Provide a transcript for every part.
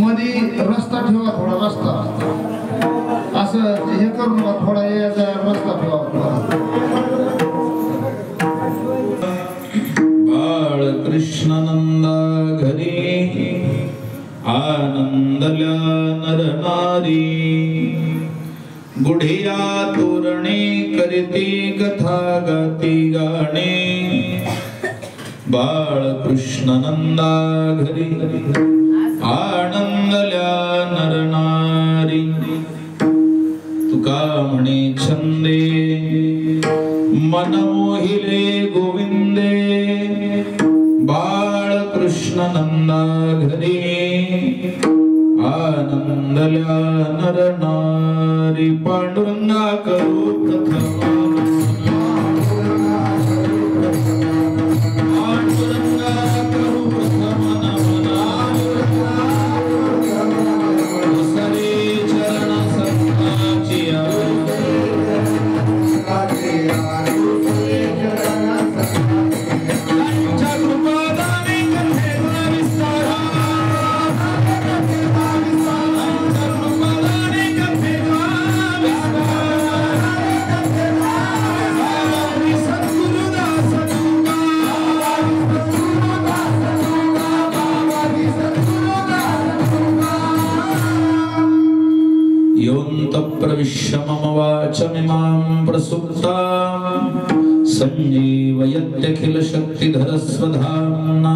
मध्ये रस्ता ठेवा, थोडा रस्ता असं हे करू नका, थोडा याचा रस्ता ठेवा. बाळकृष्णानंदा घरी आनंदल्या नरनारी, गुढिया तोरणे करती कथा गाती गाणे. बाळकृष्णानंदा घरी आनंदल्या नरनारी, तुका म्हणे छंदे मन मोहिले गोविंदे. बाळकृष्णानंदा घरी आनंदल्या नरनारी. पांडुरंगा करू प्रथम प्रविश्य मम वाचमिमां प्रसुप्तां संजीवयत्यखिल शक्तिधरस्वधाम्ना.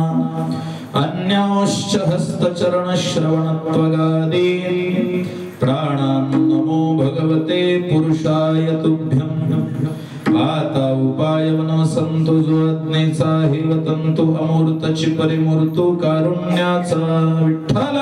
अन्यांश्च हस्तचरणश्रवणत्वगादीन् प्राणान् नमो भगवते पुरुषाय तुभ्यं. आता उपायवनवसंतु जो अज्ञेचा हिवतंतु अमूर्तची परिमूर्तु कारुण्याचा विठ्ठल.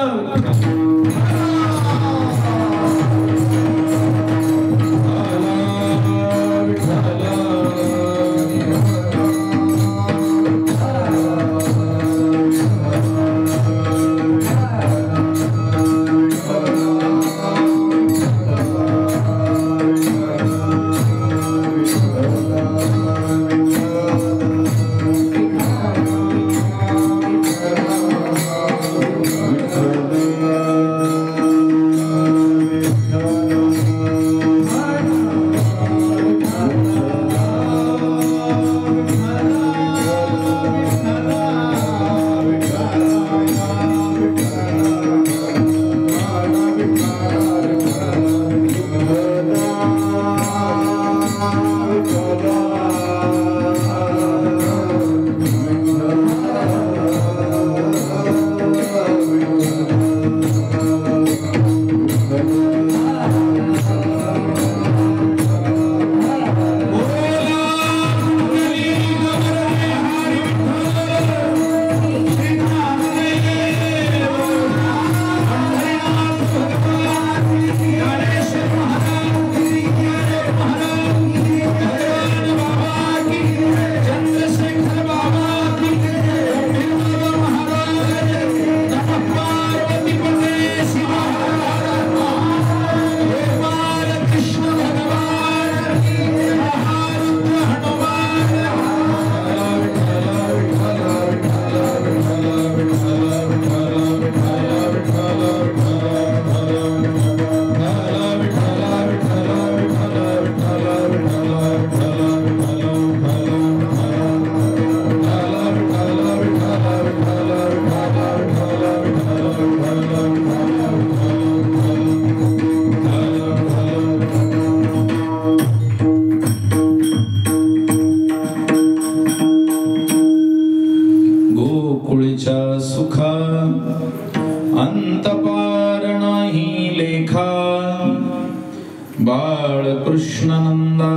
बाळकृष्णानंदा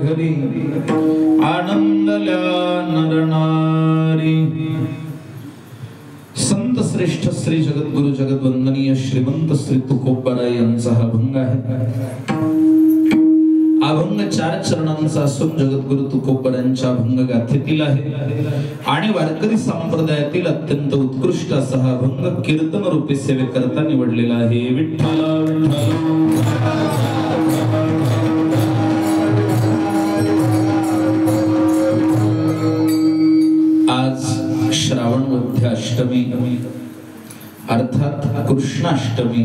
घरी आनंदल्या नरनारी. संत श्रेष्ठ श्री जगद्गुरु जगद्वंदनीय श्रीमंत श्री तुकोबाराय यांचा हा अभंग आहे. अभंग 4 चरणांचा असून जगद्गुरु तुकोबारायांच्या अभंग गाथेतील आहे आणि वारकरी संप्रदायातील अत्यंत उत्कृष्ट असा हा अभंग कीर्तन रूपी सेवेकरता निवडलेला आहे. विठ्ठल विठ्ठल कृष्णाष्टमी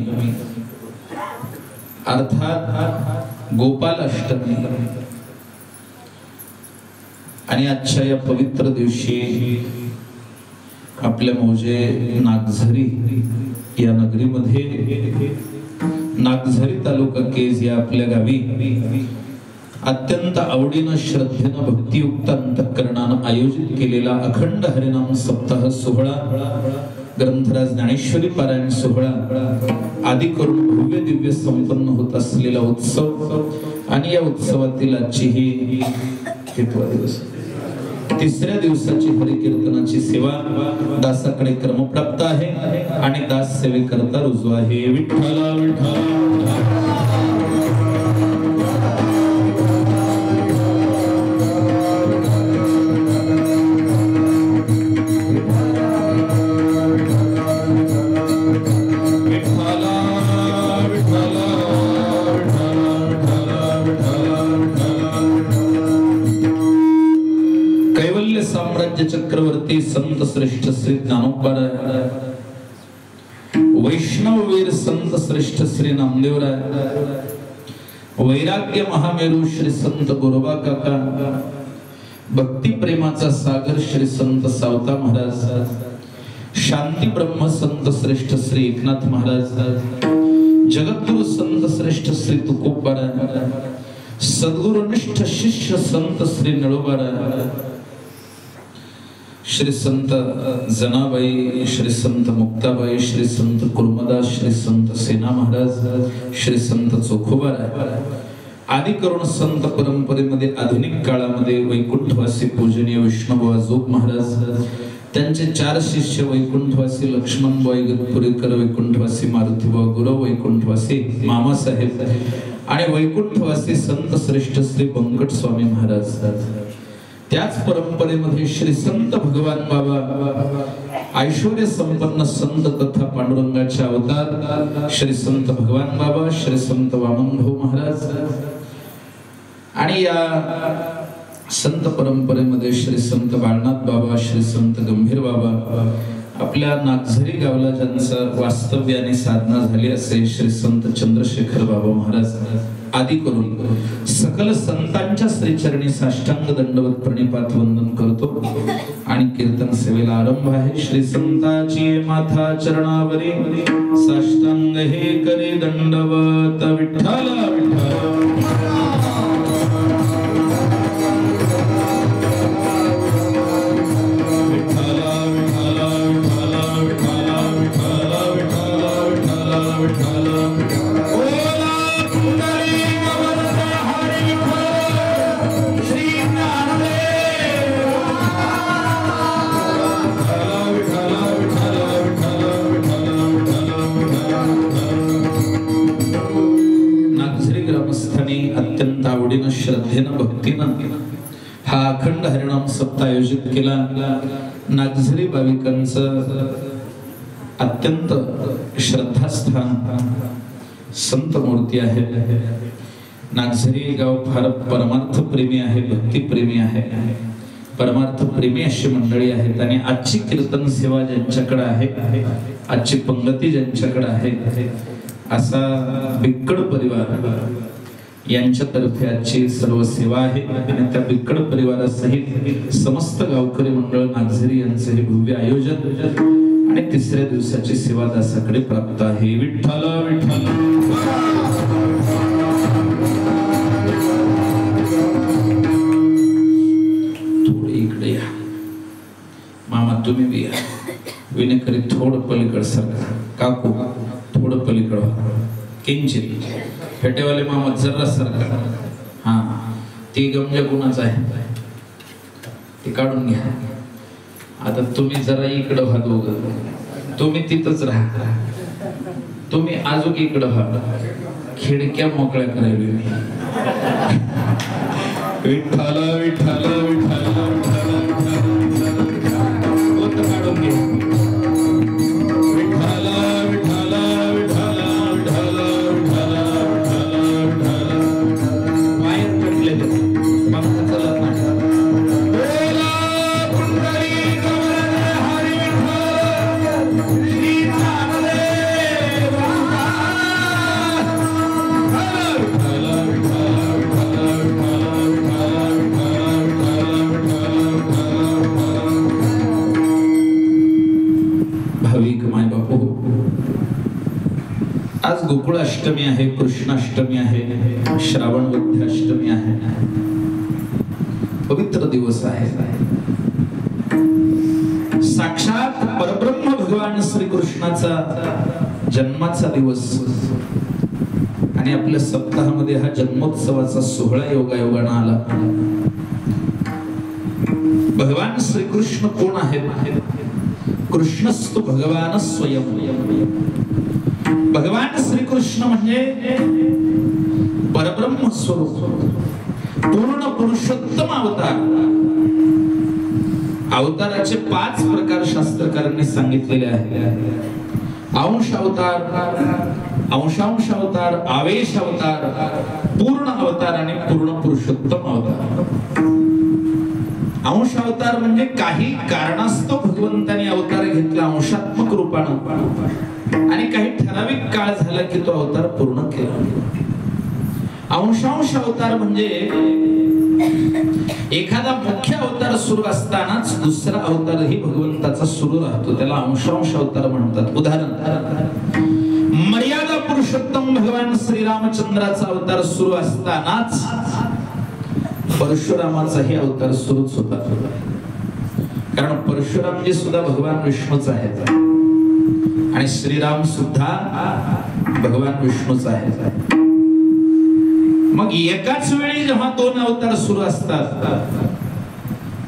अर्थात गोपालाष्टमी आणि आजच्या या पवित्र दिवशी आपल्या मौजे नागझरी या नगरीमध्ये नागझरी तालुका केज या आपल्या गावी अत्यंत आवडीनं श्रद्धेनं भक्तियुक्त अंतःकरणानं आयोजित केलेला अखंड हरिनाम सप्ताह सोहळा ग्रंथराज ज्ञानेश्वरी पारायण सोहळा आदी करून भव्य दिव्य संपन्न होत असलेला उत्सव आणि या उत्सवातील आजची ही दिवस तिसऱ्या दिवसाची हरिकीर्तनाची सेवा दासाकडे क्रमप्राप्त आहे आणि दास सेवेकरता रुजू आहे. विठ्ठला विठ्ठला चक्रवर्ती संत श्रेष्ठ श्री ज्ञानोबाराय वैष्णववीर संत श्रेष्ठ श्री नामदेवराय वैराग्य महामेरू श्री संत गुरुबा काका भक्ती प्रेमाचा सागर श्री संत सावता महाराज शांती ब्रह्म संत श्रेष्ठ श्री एकनाथ महाराज जगद्गुरु संत श्रेष्ठ श्री तुकोबाराय सद्गुरुनिष्ठ शिष्य संत श्री नळोबाराय श्री संत जनाबाई श्री संत मुक्ताबाई श्री संत कुर्मदास श्री संत सेना महाराज श्री संत चोखोबाराय आदी करून संत परंपरेमध्ये आधुनिक काळामध्ये वैकुंठवासी पूजनीय विष्णुबुवा जोग महाराज त्यांचे 4 शिष्य वैकुंठवासी लक्ष्मणबुवा इगतपुरीकर वैकुंठवासी मारुतीबुवा गुरव वैकुंठवासी मामासाहेब आणि वैकुंठवासी संत श्रेष्ठ श्री बंकट स्वामी महाराज त्याच परंपरेमध्ये श्री संत भगवान बाबा ऐश्वर्य संपन्न संत तथा पांडुरंगाचे अवतार श्री संत भगवान बाबा श्री संत वामनभाऊ महाराज आणि या संत परंपरेमध्ये श्री संत बाळनाथ बाबा श्री संत गंभीर बाबा आपल्या नागझरी गावला ज्यांचं वास्तव्य आणि साधना झाली असे श्री संत चंद्रशेखर बाबा महाराज आदी करून सकल संतांच्या श्रीचरणी साष्टांग दंडवत प्रणिपात वंदन करतो आणि कीर्तन सेवेला आरंभ आहे. श्री संताची माथा चरणावरी साष्टांग हे करे दंडवत विठ्ठला विठ्ठला श्रद्धेनं भक्तीनं हा अखंड हरिनाम सप्ताह आयोजित केला. नागझरी भाविकांचं अत्यंत श्रद्धास्थान संत मूर्ती आहे. नागझरी गाव फार परमार्थ प्रेमी आहे, भक्ती प्रेमी आहे, परमार्थ प्रेमी अशी मंडळी आहेत आणि आजची कीर्तन सेवा ज्यांच्याकडे आहे, आजची पंगती ज्यांच्याकडे आहे असा बिक्कड परिवार यांच्यातर्फे आजची सर्व सेवा आहे आणि त्या बिक्कड परिवारासहित समस्त गावकरी मंडळ नागझरी यांचे हे भव्य आयोजन आणि तिसऱ्या दिवसाची सेवा दासाकडे प्राप्त आहे. विठ्ठला विठ्ठला थोडे इकडे या मामा, तुम्ही बी या. विनेकरी थोडं पलीकड सरका, काकू थोडं पलीकड किंचित फेटेवाले मामा जरा सरका. हा ती गमजा गुणाच आहे, ती काढून घ्या. आता तुम्ही जरा इकडं व्हा, दोघं तुम्ही तिथंच राहा, तुम्ही अजून इकडं व्हा, खिडक्या मोकळ्या करायला. विठ्ठला विठ्ठला विठ्ठला काढून घ्या. कृष्णाष्टमी आहे, श्रावण वद्य अष्टमी आहे, पवित्र दिवस आहे. साक्षात परब्रह्म भगवान श्रीकृष्णाचा जन्माचा दिवस आणि आपल्या सप्ताहामध्ये हा जन्मोत्सवाचा सोहळा योगायोगाने आला. भगवान श्रीकृष्ण कोण आहेत? कृष्णस्तु भगवान स्वयं. भगवान श्रीकृष्ण म्हणजे परब्रह्म स्वरूप, पूर्ण पुरुषोत्तम अवतार. अवताराचे 5 प्रकार शास्त्रकारांनी सांगितलेले आहेत. अंश अवतार, अंशांश अवतार, आवेश अवतार, पूर्ण अवतार आणि पूर्ण पुरुषोत्तम अवतार. अंश अवतार म्हणजे काही कारणास्तव भगवंताने अवतार घेतला अंशात्मक रूपाने आणि काही ठराविक काळ झाला की तो अवतार पूर्ण केला. अंशांश अवतार म्हणजे एखादा मुख्य अवतार सुरू असतानाच दुसरा अवतारही भगवंताचा सुरू राहतो, त्याला अंशांश अवतार म्हणतात. उदाहरण, मर्यादा पुरुषोत्तम भगवान श्रीरामचंद्राचा अवतार सुरू असतानाच परशुरामाचाही अवतार सुरूच होता. कारण परशुरामजी सुद्धा भगवान विष्णूच आहेत आणि श्रीराम सुद्धा भगवान विष्णूच आहेत. मग एकाच वेळी जेव्हा 2 अवतार सुरू असतात,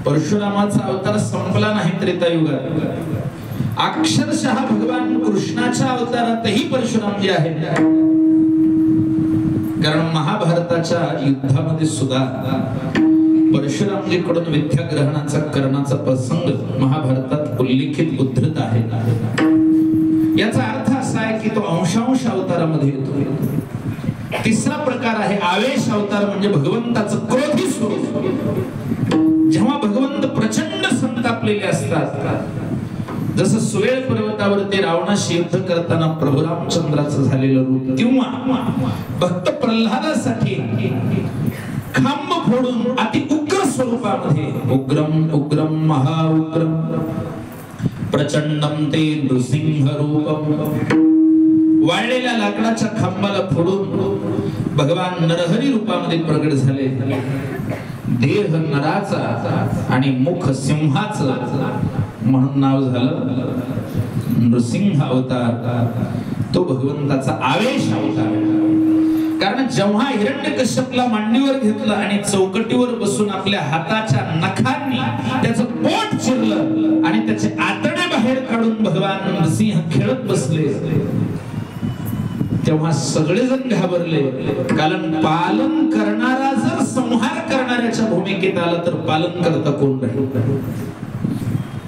परशुरामाचा अवतार संपला नाही त्रेतायुगात, अक्षरशः भगवान कृष्णाच्या अवतारातही परशुरामजी आहेत. कारण महाभारताच्या युद्धामध्ये सुद्धा परशुरामजीकडून विद्याग्रहणाचा कर्णाचा प्रसंग महाभारतात उल्लेखित उद्धृत आहे. याचा अर्थ असा आहे की तो अंशांश अवतारामध्ये येतो. तिसरा प्रकार आहे आवेश अवतार, म्हणजे भगवंताचं क्रोधी स्वरूप. जेव्हा भगवंत प्रचंड संतापलेले असतात, जसं सुवेळ पर्वतावरती रावणाशी युद्ध करताना प्रभू रामचंद्राचं झालेलं रूप, किंवा भक्त प्रल्हादासाठी खांब फोडून अति उग्र स्वरूपामध्ये उग्रम उग्रम महाउग्रम प्रचंडम ते नृसिंह रूपम, वाळलेल्या लाकडाच्या खांबाला फोडून भगवान नरहरी रूपामध्ये प्रगट झाले. देह नराचा आणि मुख सिंहाचं म्हणून नाव झालं नृसिंह अवतार. तो भगवंताचा आवेश अवतार. कारण जेव्हा हिरण्यकश्यपला मांडीवर घेतलं आणि चौकटीवर बसून आपल्या हाताच्या नखांनी त्याचं पोट चिरलं आणि त्याचे आतडे बाहेर काढून भगवान नृसिंह खेळत बसले, तेव्हा सगळेजण घाबरले. कारण पालन करणारा जर संहार करणाऱ्याच्या भूमिकेत आला तर पालन करता कोण राहील?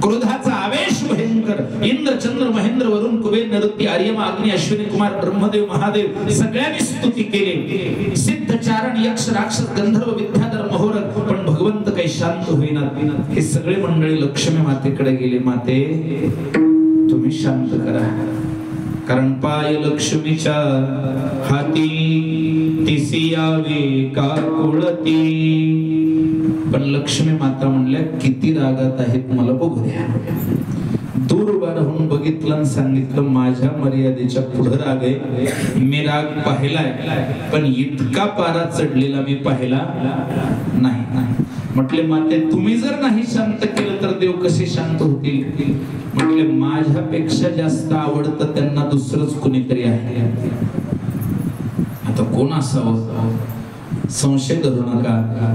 क्रोधाचा आवेश भयंकर. इंद्र चंद्र महेंद्र वरुण कुबेर नरुती आर्यमा अग्नी अश्विनी कुमार ब्रह्मदेव महादेव सगळ्यांनी स्तुती केली. सिद्ध चारण यक्ष राक्षस गंधर्व विद्याधर महोरग, पण भगवंत काही शांत होईना. हे सगळे मंडळी लक्ष्मी मातेकडे गेले. माते, तुम्ही शांत करा, कारण पाय लक्ष्मीच्या हाती तिसी यावे का कुळती. पण लक्ष्मी माता म्हणल्या, किती रागात आहेत मला बघू द्या. दूर उभा राहून बघितलं आणि सांगितलं, माझ्या मर्यादेच्या पुढे राग आहे. मी राग पाहिलाय, पण इतका पारा चढलेला मी पाहिला नाही. म्हटले, माते तुम्ही जर नाही शांत केलं तर देव कसे शांत होतील? म्हटले, माझ्यापेक्षा जास्त आवडतं त्यांना दुसरंच कुणीतरी आहे. आता कोण असावं? संशय धरू नका.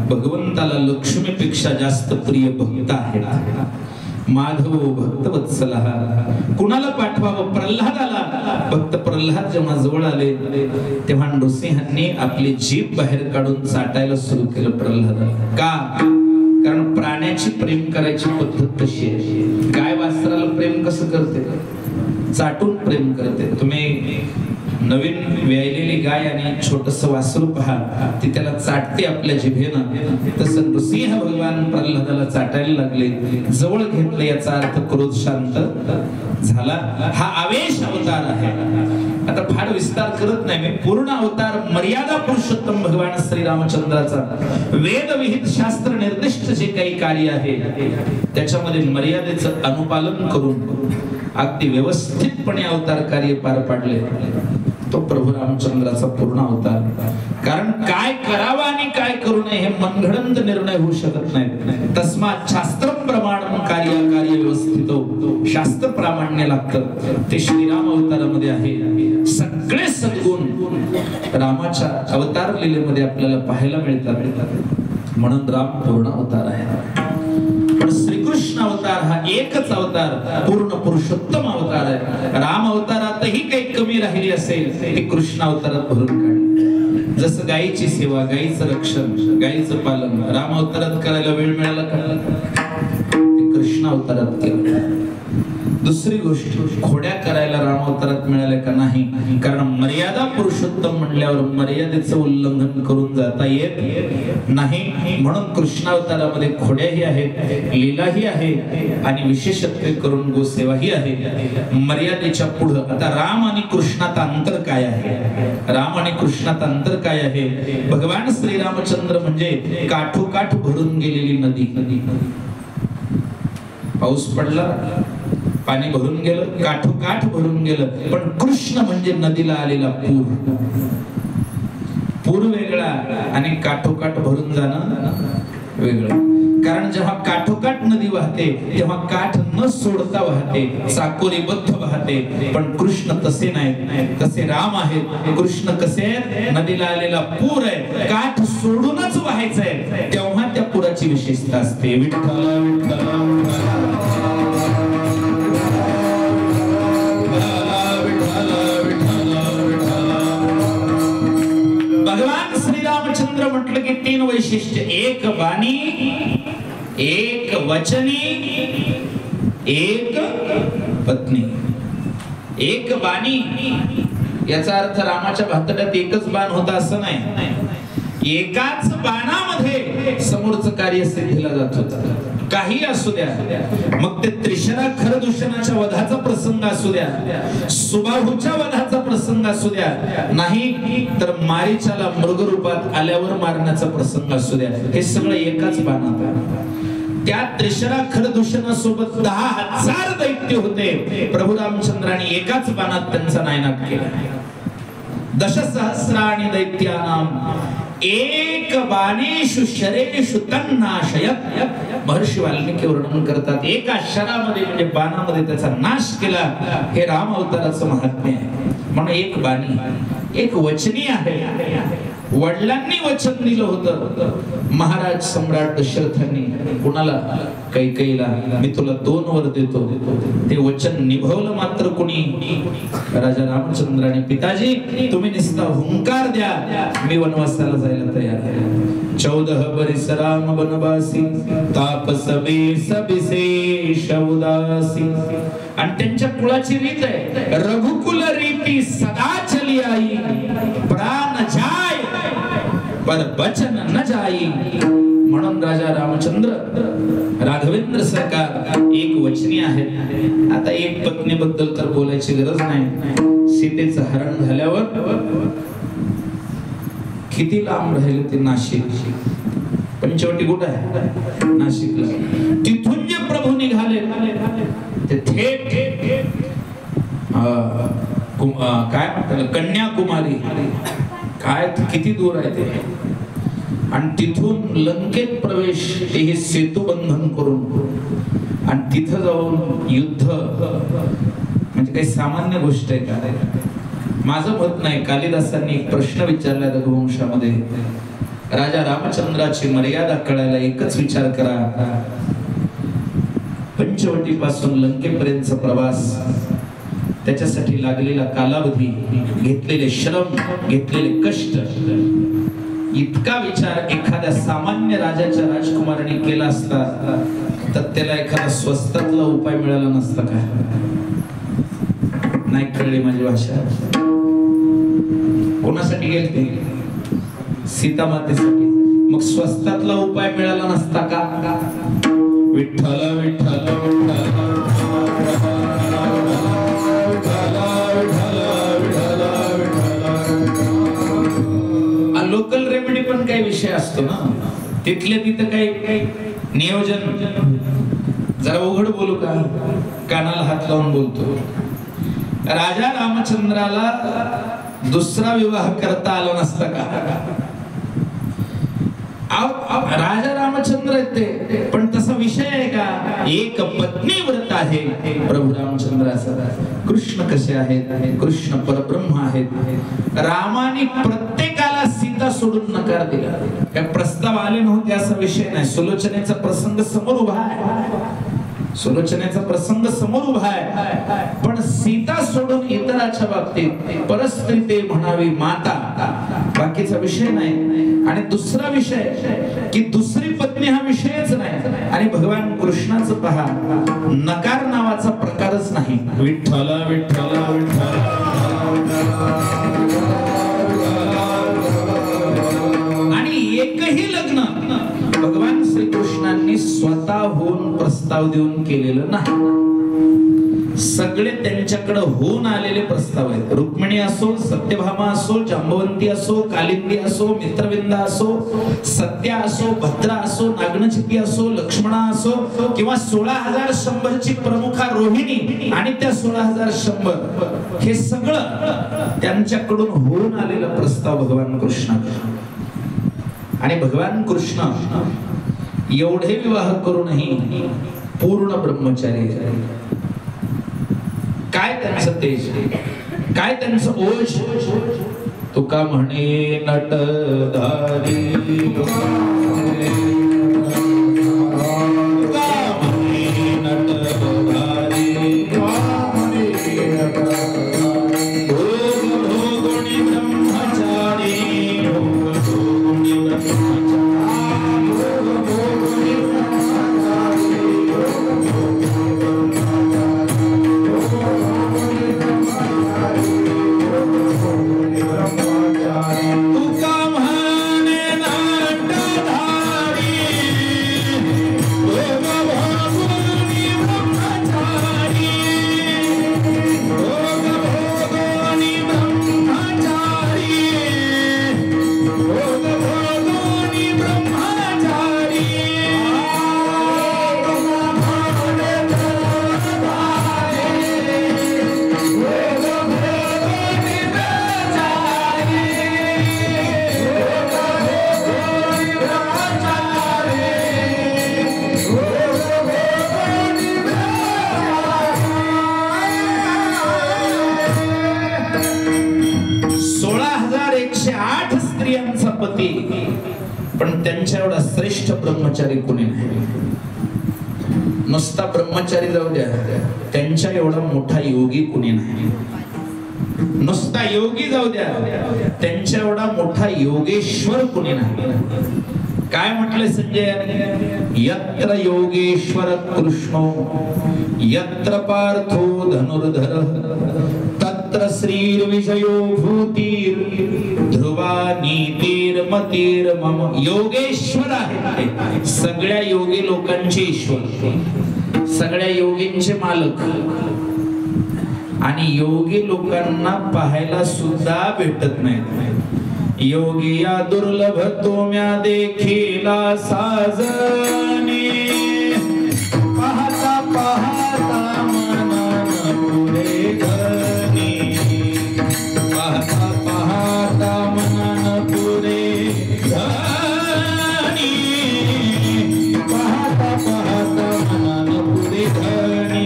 भगवंताला लक्ष्मीपेक्षा जास्त प्रिय भक्त आहे. माधव भक्तवत्सला. कुणाला पाठवावं? प्रल्हादाला. भक्त प्रल्हाद जेव्हा जवळ आले तेव्हा नृसिंहांनी आपली जीभ बाहेर काढून चाटायला सुरू केलं प्रल्हादाला. का? कारण प्राण्याची प्रेम करायची पद्धत तशी आहे. गाय वासराला प्रेम कसं करते? चाटून प्रेम करते. तुम्ही नवीन व्यायलेली गाय आणि छोटस वासरू पहा, ती त्याला चाटते आपल्या जिभेनं. तसं नृसिंह भगवान प्रल्हादाला चाटायला लागले, जवळ घेतले. याचा अर्थ क्रोध शांत झाला. हा आवेश अवतार आहे. आता फार विस्तार करत नाही मी. पूर्ण अवतार मर्यादा पुरुषोत्तम भगवान श्रीरामचंद्राचा वेद विहित शास्त्र निर्दिष्ट जे काही कार्य आहे त्याच्यामध्ये मर्यादेचं अनुपालन करून अगदी व्यवस्थितपणे अवतार कार्य पार पाडले. तो प्रभू रामचंद्राचा पूर्ण अवतार. कारण काय करावं आणि काय करू नये हे मनगडंत निर्णय होऊ शकत नाही. तस्मात शास्त्र प्रमाण कार्य व्यवस्थित, शास्त्र प्रामाण्य लागतं. ते श्रीराम अवतारामध्ये आहे. सगळे सद्गुण रामाच्या अवतार लीलेमध्ये आपल्याला पाहायला मिळतात. म्हणून राम पूर्ण अवतार आहे. पण श्रीकृष्ण अवतार हा एकच अवतार, पूर्ण पुरुषोत्तम अवतार आहे. राम अवतारातही काही कमी राहिली असेल ते कृष्ण अवतारात भरून काढले. जसं गायीची सेवा, गायीचं रक्षण, गायीचं पालन राम अवतारात करायला वेळ मिळाला का? ते कृष्ण अवतारात केलं. दुसरी गोष्ट, खोड्या करायला राम अवतारात मिळाल्या का? नाही. कारण मर्यादा पुरुषोत्तम म्हणल्यावर मर्यादेचं उल्लंघन करून जाता येत नाही. म्हणून कृष्ण अवतारामध्ये खोड्याही आहेत, लीलाही आहे आणि विशेषत्व करून गोसेवाही आहे. मर्यादेच्या पुढे आता राम आणि कृष्णात अंतर काय आहे? राम आणि कृष्णात अंतर काय आहे? भगवान श्रीरामचंद्र म्हणजे काठोकाठ भरून गेलेली नदी. पाऊस पडला, पाणी भरून गेलं, काठोकाठ भरून गेलं. पण कृष्ण म्हणजे नदीला आलेला पूर. पूर वेगळा आणि काठोकाठ भरून जाणं वेगळं. कारण जेव्हा काठोकाठ नदी वाहते तेव्हा काठ न सोडता वाहते, चाकोरीबद्ध वाहते. पण कृष्ण तसे नाही, तसे राम आहेत. कृष्ण कसे आहेत? नदीला आलेला पूर आहे, काठ सोडूनच व्हायचंय, तेव्हा त्या पुराची विशेषता असते. विठ्ठल विठ्ठल भगवान श्रीरामचंद्र म्हटलं की 3 वैशिष्ट्य. एक वाणी, एक वचनी, एक पत्नी. एक बाणी याचा अर्थ रामाच्या भातड्यात एकच बाण होता असं नाही. एकाच बाणामध्ये समोरचं कार्य सिद्धीला जात होतं. काही असू द्या, मग ते त्रिशरा खरदूषणाच्या वधाचा प्रसंग असू द्या, सुबाहूच्या वधाचा प्रसंग असू द्या, नाही तर मारीचाला मृग रूपात आल्यावर मारण्याचा प्रसंग असू द्या, हे सगळं एकाच बाणात. त्या त्रिशरा खरदूषणासोबत 10,000 दैत्य होते. प्रभू रामचंद्रांनी एकाच बाणात त्यांचा नायनाट केला. दशसहस्राणि दैत्यानां एक बाणेषु शरेषु तन्नाशयत्. महर्षी वाल्मिकी वर्णन करतात, एका शरामध्ये म्हणजे बाणामध्ये त्याचा नाश केला. हे राम अवताराचं महात्म्य आहे. म्हणून एक बाणी, एक वचनी आहे. वडिलांनी वचन दिलं होतं, महाराज सम्राट दशरथांनी कुणाला? कैकेयीला, मी तुला 2 वर देतो. ते वचन निभवलं मात्र कुणी? राजा रामचंद्राने. पिताजी तुम्ही निस्ता हुंकार द्या, मी वनवासाला जायला तयार आहे. 14 बरिस राम वनवासी, तापस वेश विशेष उदासी. आणि त्यांच्या कुळाची रीत आहे, रघुकुल रीती सदा चली आई, प्राण जाय पर वचन न जाई. म्हणून राजा रामचंद्र, राघवेंद्र सरकार एक वचनी आहेत. आता एक पत्नी बद्दल तर बोलायची गरज नाही. सीतेचं हरण झाल्यावर किती लांब राहिले ते? नाशिक. पंचवटी कुठं आहे? नाशिकला. तिथून जे प्रभू निघाले ते थेट काय म्हणतात कन्याकुमारी. काय किती दूर आहे ते? आणि तिथून लंकेत प्रवेश, हे सेतू बंधन करून, आणि तिथं जाऊन युद्ध म्हणजे काही सामान्य गोष्ट आहे का? माझं मत नाही. कालिदासांनी एक प्रश्न विचारला रघुवंशामध्ये. राजा रामचंद्राची मर्यादा कळायला एकच विचार करा, पंचवटीपासून लंकेपर्यंतचा प्रवास, त्याच्यासाठी लागलेला कालावधी, घेतलेले श्रम, घेतलेले कष्ट, इतका विचार एखाद्या सामान्य राजाच्या राजकुमाराने केला असता तर त्याला एखादा स्वस्तातला उपाय मिळाला नसता का? नाही कळली माझी भाषा. कोणासाठी गेलते? सीता मातेसाठी. मग स्वस्तातला उपाय मिळाला नसता का? विठ्ठल विठ्ठल लोकल रेमेडी पण काही विषय असतो ना, तिथल्या तिथं काही नियोजन. जरा उघड बोलू का? कानाला हात लावून बोलतो. राजा रामचंद्राला दुसरा विवाह करता आला नसता का? राजा रामचंद्र आहेत ते, पण तसा विषय आहे का? एक पत्नी व्रत आहे प्रभू रामचंद्राचा. कृष्ण कसे आहेत? कृष्ण परब्रह्म आहेत. रामाने प्रत्येकाला सीता सोडून नकार दिला. काय प्रस्ताव आले नव्हते असा विषय नाही. सुलोचनेचा प्रसंग समोर उभा आहे, सुलोचनेचा प्रसंग समोर उभा आहे, पण सीता सोडून इतराच्या बाबतीत परस्त्री ते म्हणावी माता, बाकीचा विषय नाही. आणि दुसरा विषय की दुसरी पत्नी हा विषयच नाही. आणि भगवान कृष्णाचं पहा, नकार नावाचा प्रकारच नाही. विठ्ठला विठ्ठला विठ्ठला. आणि एकही लग्न भगवान श्रीकृष्णांनी स्वतःहून प्रस्ताव देऊन केलेलं नाही. सगळे त्यांच्याकडे होऊन आलेले प्रस्ताव आहेत. रुक्मिणी असो, सत्यभामा असो, जांबवंती असो, कालिंदी असो, मित्रविंदा असो, सत्या असो, भद्रा असो, नागनचिती असो, लक्ष्मणा असो, किंवा 16,100 ची प्रमुखा रोहिणी आणि त्या 16,100 हे सगळं त्यांच्याकडून होऊन आलेला प्रस्ताव भगवान कृष्णाचा. आणि भगवान कृष्ण एवढे विवाह करूनही पूर्ण ब्रह्मचारी. काय त्यांचं तेज, काय त्यांचं ओज. तुका म्हणे नटधारी, पण त्यांच्या एवढा श्रेष्ठ ब्रह्मचारी कोणी नाही. नुसता ब्रह्मचारी जाऊ द्या, त्यांच्या एवढा मोठा योगी कोणी नाही. नुसता योगी जाऊ द्या, त्यांच्या एवढा मोठा योगेश्वर कोणी नाही. काय म्हटले संजय? यत्र योगेश्वर कृष्णो यत्र पार्थो धनुर्धर तत्र श्रीर्विजयो भूतीर ध्रुवा नीतीर मतीर मम. योगेश्वर आहे, सगळ्या योगी लोकांचे ईश्वर, सगळ्या योगींचे मालक. आणि योगी लोकांना पाहायला सुद्धा भेटत नाही. योगी या दुर्लभ तोम्या देखीला साजनी, पाहता पाहता मनान पुरे घनी, पाहता पाहता मनान पुरे घनी, पाहता पाहता मनान पुरे घनी.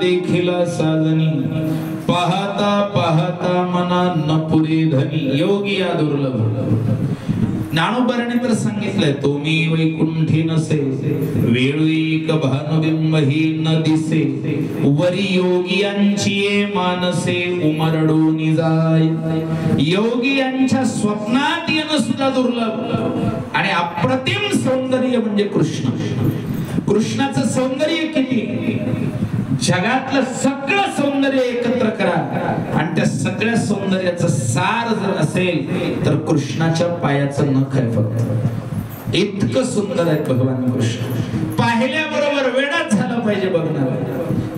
देखीला साजनी, पाहता पाहता मना न पुरे धनी. योगी या दुर्लभ. ज्ञानोबाने तर सांगितलंय, तुम्ही वैकुंठी नसे वेळुईक भानुबिंबही न दिसे, वरी योगियांची मानसे उमरडून जाय. योगियांच्या स्वप्नात येणं सुद्धा दुर्लभ. आणि अप्रतिम सौंदर्य म्हणजे कृष्ण. कृष्णाचं सौंदर्य किती, जगातलं सगळं सौंदर्य एकत्र करा आणि त्या सगळ्या सौंदर्याचं सार जर असेल तर कृष्णाच्या पायाचं नख आहे फक्त. इतकं सुंदर आहे भगवान कृष्ण. पाहिल्याबरोबर वेडाच झाला पाहिजे बघणार.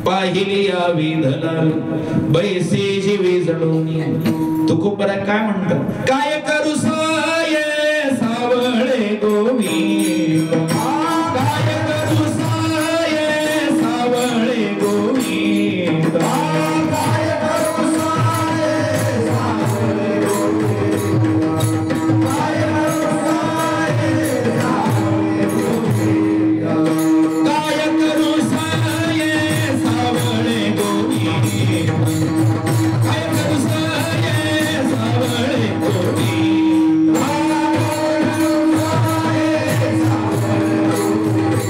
पाहिली या विधला बैसे जीवी जडोनी. तुकोबरा काय म्हणतात, काय करू साये सावळे गोविंद, काय करू साये सावळे गोविंद, काय करू साये सावळे गोविंद, काय करू साये सावळे गोविंद, काय करू साये सावळे गोविंद, काय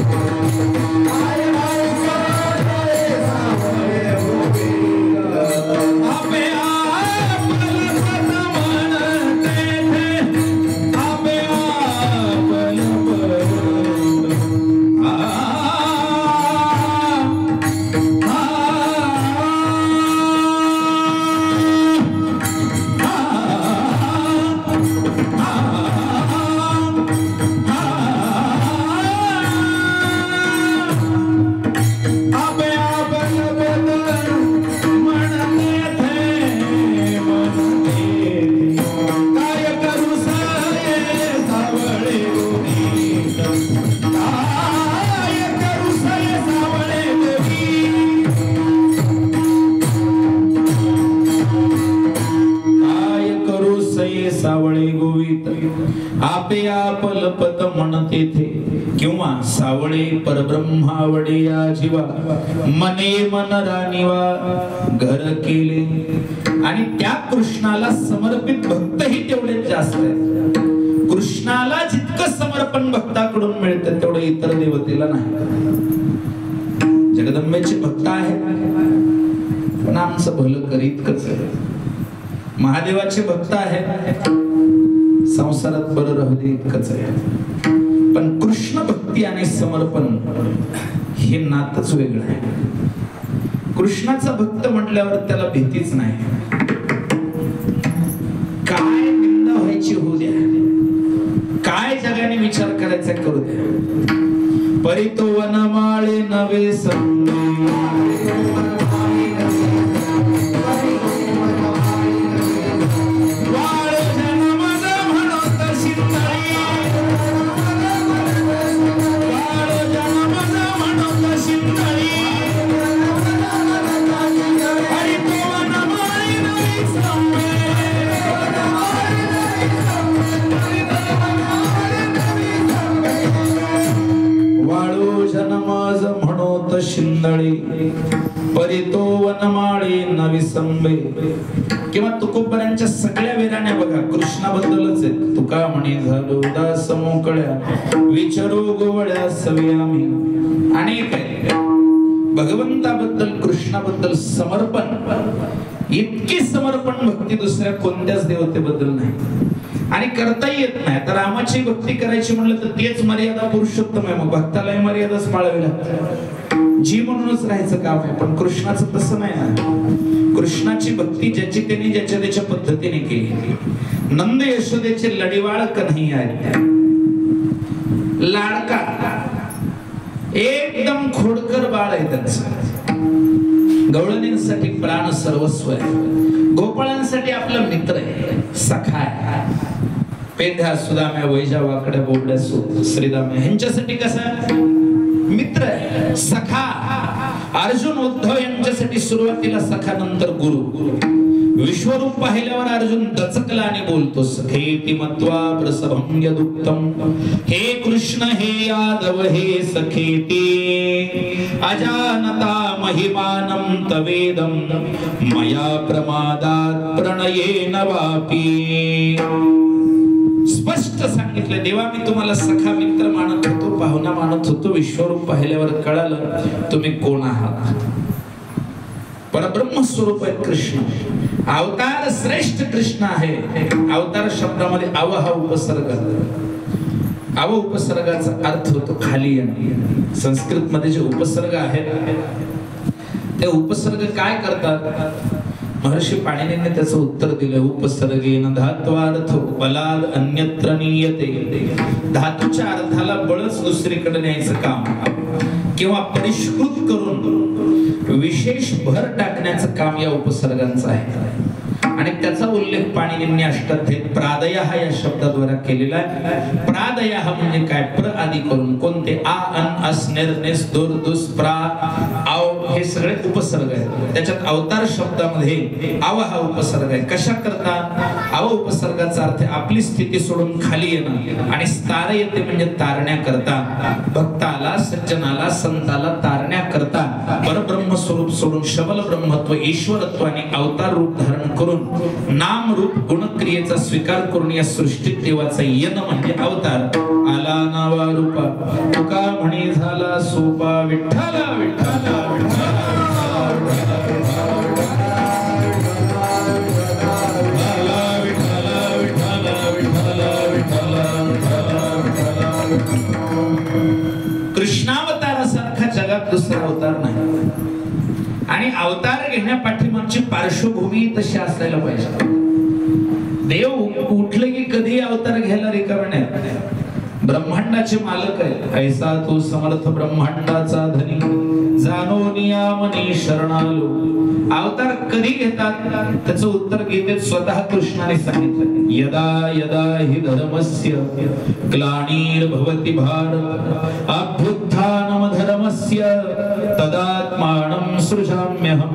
करू साये सावळे गोविंद. सावळे गोवित आपे आप लपत म्हणतेथे, किंवा सावळे परब्रह्मावडे या जीवा मने मन राणीवा घर केले. आणि त्या कृष्णाला समर्पित भक्त ही तेवढेच जास्त आहे. कृष्णाला जितकं समर्पण भक्ताकडून मिळतं तेवढं इतर देवतेला नाही. जगदंबेचे भक्त आहेत पण आमचं भलं करीतच आहे. महादेवाचे भक्त आहेत संसारात बरं राहू दे इतकंच आहे. पण कृष्ण भक्ती आणि समर्पण हे नातच वेगळं आहे. कृष्णाचा भक्त म्हटल्यावर त्याला भीतीच नाही. काय निंदा व्हायची होऊ द्या, काय जगाने विचार करायचा करू द्या. परितो वनमाळे नवे संगे, शिंदळी परितो वनमाळी नवी संबे. किंवा तुकोबरांच्या सगळ्या वेराण्या बघा कृष्णाबद्दलच आहेत. तुका म्हणे झालो दास मोकळ्या विचारू गोवळ्या सवे आम्ही. अनेक आहे भगवंताबद्दल कृष्णाबद्दल समर्पण. इतकी समर्पण भक्ती दुसऱ्या कोणत्याच देवतेबद्दल नाही आणि करताही येत नाही. तर रामाची भक्ती करायची म्हणलं तर तेच मर्यादा पुरुषोत्तम आहे. मग भक्तालाही मर्यादाच पाळावी लागते. जी म्हणूनच राहायचं काम आहे. पण कृष्णाचं तसं नाही ना. कृष्णाची भक्ती ज्याची त्यांनी ज्याच्या त्याच्या पद्धतीने केली. नंद यशोदेचे लढीवाळ कन्हैया आहेत. लाडका एकदम खोडकर बाळ आहे त्यांचं. गवळणींसाठी प्राण सर्वस्व आहे. गोपाळांसाठी आपला मित्र आहे, सखा आहे. पेंढ्या सुदाम्या वैजा वाकड्या बोबड्या श्रीदाम्या ह्यांच्यासाठी कसा मित्र आहे, सखा. अर्जुन उद्धव यांच्यासाठी सुरुवातीला सखा नंतर गुरु. विश्वरूप पाहिल्यावर अर्जुन दचकला आणि बोलतो सखेति मत्वा प्रसभं यदुक्तम. हे कृष्ण हे यादव हे सखेति अजानता महिमानं तवेदं मया प्रमादात प्रणयेन वापी. स्पष्ट सांगितलं देवा मी तुम्हाला सखा मित्र मानत होतो, पाहुणा मानत होतो. विश्वरूप पाहिल्यावर कळालं तुम्ही कोण आहात. परब्रह्म स्वरूप आहे कृष्ण. अवतार श्रेष्ठ कृष्ण आहे. अवतार शब्दामध्ये अव हा उपसर्ग. अव उपसर्गाचा अर्थ होतो खाली येणे. संस्कृत मध्ये जे उपसर्ग आहेत ते उपसर्ग काय करतात? महर्षी पाणिनींनी त्याचं उत्तर दिलं. उपसर्गेन धात्वार्थ बलाद अन्यत्र नीयते. धातूच्या अर्थाला बळच दुसरीकडे न्यायचं काम किंवा परिष्कृत करून विशेष भर टाकण्याचं काम या उपसर्गांचं आहे. आणि त्याचा उल्लेख पाणिनींनी अष्टाध्यायीत प्रादयः या शब्दाद्वारे केलेला आहे. प्रादयः म्हणजे काय? प्र आदी करून कोणते? आ अन अस निर निस दुर दुस प्रा आव हे सगळे उपसर्ग आहेत. त्याच्यात अवतार शब्दामध्ये आव हा उपसर्ग आहे. कशा करता? आव उपसर्गाचा अर्थ आपली स्थिती सोडून खाली येणं आणि स्तार येते म्हणजे तारण्या करता. भक्ताला, सज्जनाला, संताला तारण्या करता परब्रह्म स्वरूप सोडून शबल ब्रह्मत्व ईश्वरत्वाने अवतार रूप धारण करून नाम रूप गुणक्रियेचा स्वीकार करून या सृष्टीत देवाचा येणं म्हणजे अवतार. आला नावा रूपा तुका म्हणी झाला सोपा विठ्ठला विठ्ठला कृष्णावतारासारखा जगात दुसरा अवतार नाही. आणि अवतार घेण्यापाठीमागची पार्श्वभूमी तशी असायला पाहिजे. देव उठले की कधी अवतार घ्यायला रिकामे नाही. ब्रह्मांडाचे मालक आहे. ऐसा तो समर्थ ब्रह्मांडाचा धनी जानो नियामनी शरणालो. अवतार कधी घेतात? त्याचं उत्तर गीतेत स्वतः कृष्णाने सांगितलं. यदा यदा हि धर्मस्य ग्लानिर्भवति भारत अभ्युत्थानम धर्मस्य तदात्मानं सृजाम्यहं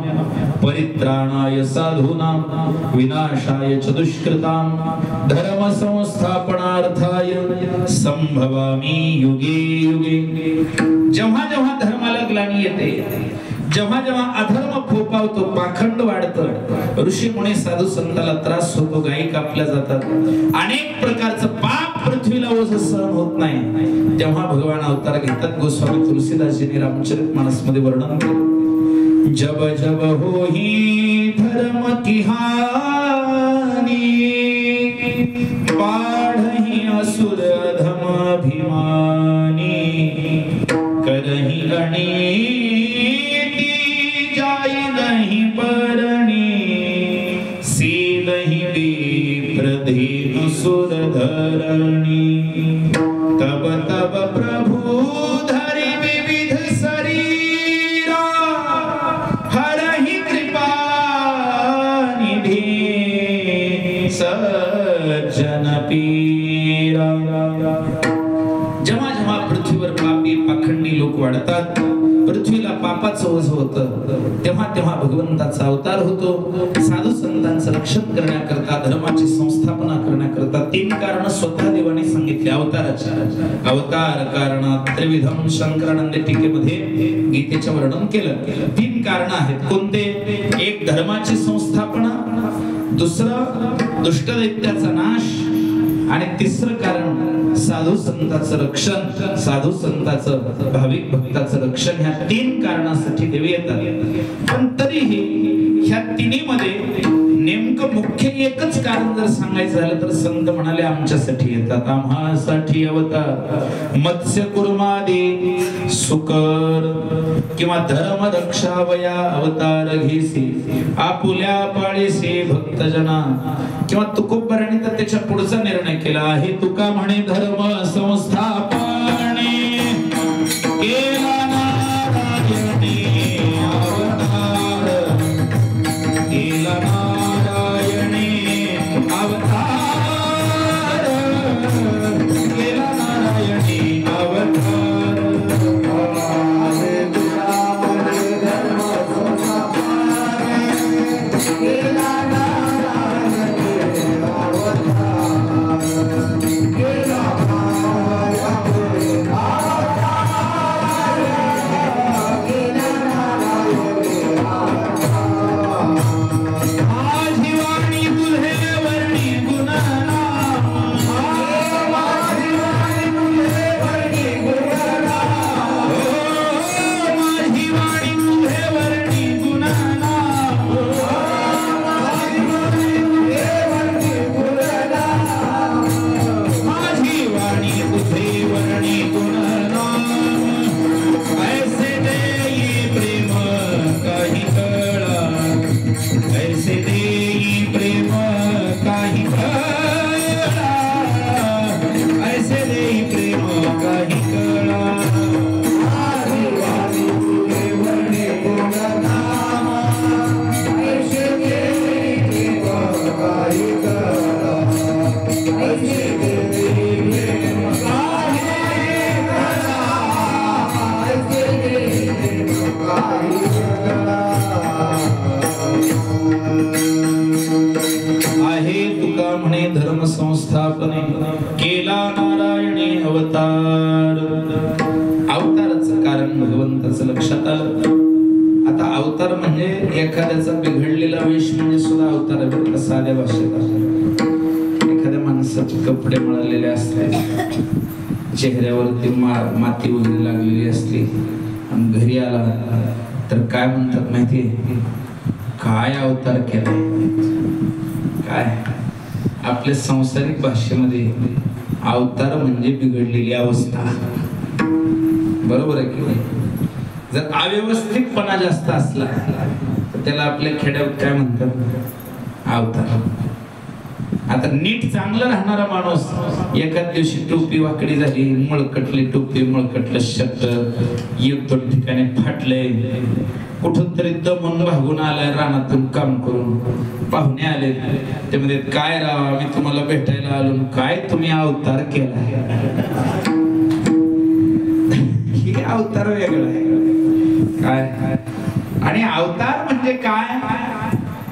परित्राणाय साधूनां विनाशाय च दुष्कृतां धर्म संस्थापनार्थाय संभवामि युगे युगे. जेव्हा जेव्हा धर्माला ग्लानी येते, जेव्हा जेव्हा अधर्म फोपावतो, पाखंड वाढतं, ऋषी मुनी साधू संताला त्रास होतो, गायी कापल्या जातात, अनेक प्रकारचं पाप पृथ्वीला ओझ सहन होत नाही, तेव्हा भगवान अवतार घेतात. गोस्वामी तुलसीदासजींनी रामचरितमानस मध्ये वर्णन केलं. जब जब होही धर्म की हानी पाढ़हि असुर अधम अभिमानी करहि गणिति जाय नहीं परणी सीलहि विप्र धेनु सुर धरणी तब तब प्रभु धरि विविध शरीरा हरहि कृपा निधि सज्जन पीरा. जेव्हा जेव्हा पृथ्वीवर पापी पाखंडी लोक वाढतात, पृथ्वीला पापाचं ओझ होतं, तेव्हा तेव्हा भगवंताचा अवतार होतो. साधू संतांचं रक्षण करण्याकरता, धर्माची संस्थापना करण्याकरता. तीन कारण स्वतः देवाने सांगितले अवताराची. अवतार कारणात त्रिविधम शंकरानंद टीकेमध्ये गीतेचं वर्णन केलं. तीन कारण आहेत. कोणते? एक धर्माची संस्थापना, दुसरं दुष्टदैत्याचा नाश आणि तिसरं कारण साधू संतांचं रक्षण, साधू संतांचं भाविक भक्ताचं रक्षण. ह्या तीन कारणासाठी देव येतात. पण तरीही ह्या तिन्हीमध्ये नेमकं मुख्य एकच कारण जर सांगायचं झालं तर संत म्हणाले आमच्यासाठी येतात, आम्हासाठी अवतार. मत्स्य कुर्मादी सुकर किंवा धर्म रक्षावया अवतार घेसी आपुल्या पाळीसी भक्तजना. किंवा तुकोबराने तर त्याच्या पुढचा निर्णय केला आहे. तुका म्हणे धर्म संस्थापने केला नारायणी अवतार, केला नारायणी अवतार, केला नारायणी अवतार. धर्म संस्थापने केला नारायणी अवतार, केला नारायणी कारण भगवंताचं लक्षात आलं. आता अवतार म्हणजे एखाद्याचा बिघडलेला वेश म्हणजे सुद्धा अवतार आहे. साध्या भाषेत एखाद्या माणसाचे कपडे मळलेले असते, चेहऱ्यावरती माती वगैरे लागलेली असते, आणि घरी आला तर काय म्हणतात माहितीये, काय अवतार केलाय. काय आपल्या सांसारिक भाषेमध्ये अवतार म्हणजे बिघडलेली अवस्था. बरोबर आहे की नाही? जर अव्यवस्थितपणा जास्त असला तर त्याला आपल्या खेड्यात काय म्हणतात, अवतार. आता नीट चांगला राहणारा माणूस एकाच दिवशी टोपी वाकडी झाली, मळकटली टोपी, मळकटलं शर्ट, एक दोन ठिकाणी फाटलंय, कुठून तरी दमून भागून आलाय रानातून काम करून, पाहुणे आले ते म्हणजे काय राव आम्ही तुम्हाला भेटायला आलो, काय तुम्ही अवतार केला. हे अवतार वेगळा आहे काय. आणि अवतार म्हणजे काय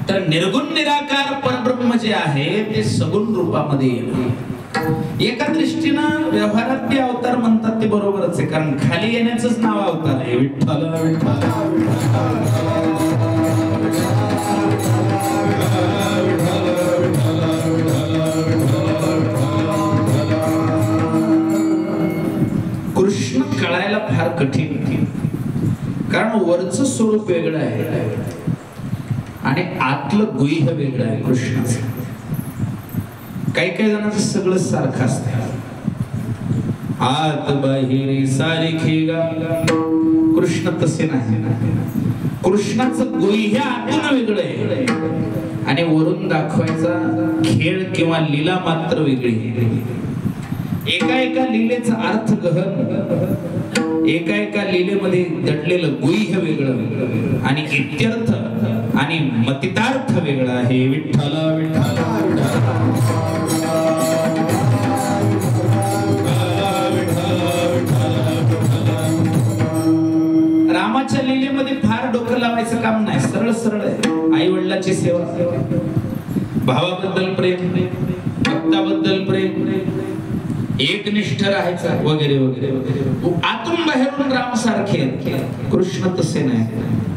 तर निर्गुण निराकार परब्रह्म जे आहे ते सगुण रूपामध्ये येणं. एका दृष्टीनं व्यवहारात ते अवतार म्हणतात ते बरोबरच आहे, कारण खाली येण्याचंच नाव अवतार आहे. विठ्ठल कृष्ण कळायला फार कठीण, कारण वरचं स्वरूप वेगळं आहे आणि आतलं गुह्य वेगळं आहे कृष्णाचं. काही काही जणांचं सगळं सारखं असतं, आत बाहेर सारखेगा. कृष्ण तसे नाही. कृष्णाचं गुह्य आतून वेगळं आहे आणि वरून दाखवायचा खेळ किंवा लीला मात्र वेगळी. एका एका लीलेचा अर्थ गहन, एका एका लीलेमध्ये दडलेलं गुह्य वेगळं आणि इत्यर्थ आणि मतितार्थ वेगळा आहे. विठ्ठल रामाच्या लीलेमध्ये फार डोकं लावायचं काम नाही, सरळ सरळ आहे. आई वडिलाची सेवा, भावाबद्दल प्रेम, भक्ताबद्दल प्रेम, एकनिष्ठ राहायचा वगैरे वगैरे वगैरे. आतून बाहेरून राम सारखे, कृष्ण तसे नाही.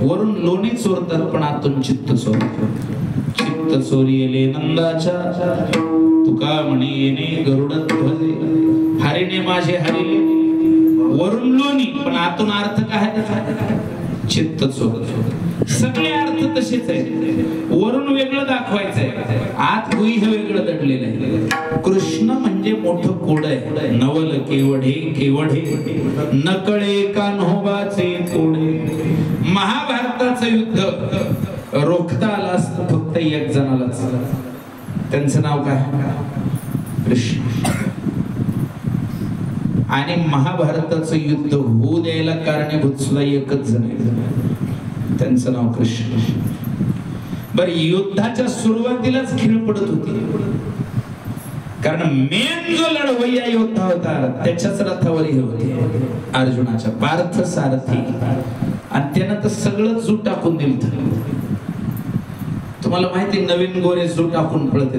वरून लोणी चोरतात पण आतून चित्त चोरतात. चित्त चोरिले नंदाच्या, तुका म्हणे येणे गरुड ध्वजे. हरिणे माझे हरिले, वरून लोणी पण आतून अर्थ काय, चित्त चोर. सगळे अर्थ तसेच आहे, वरून वेगळं दाखवायचंय, आत गुह्य वेगळं दडलेलं आहे. कृष्ण म्हणजे मोठं कोड आहे. नवल केवढे केवढे नकळे कान्होबाचे कोडे. महाभारताचं युद्ध रोखता आलं असतं फक्त एक जणालाच, त्यांचं नाव काय, कृष्ण. आणि महाभारताचं युद्ध होऊ द्यायला कारणीभूत सुद्धा एकच जण आहे, त्यांचं नाव कृष्ण. बर, युद्धाच्या सुरुवातीलाच खीळ पडत होती, कारण मेन जो लढवय्या योद्धा होता त्याच्याच रथावर हे होते, अर्जुनाच्या, पार्थ सारथी. आणि त्यानं तर सगळं जू टाकून दिलं. तुम्हाला माहिती नवीन गोरे जू टाकून पळत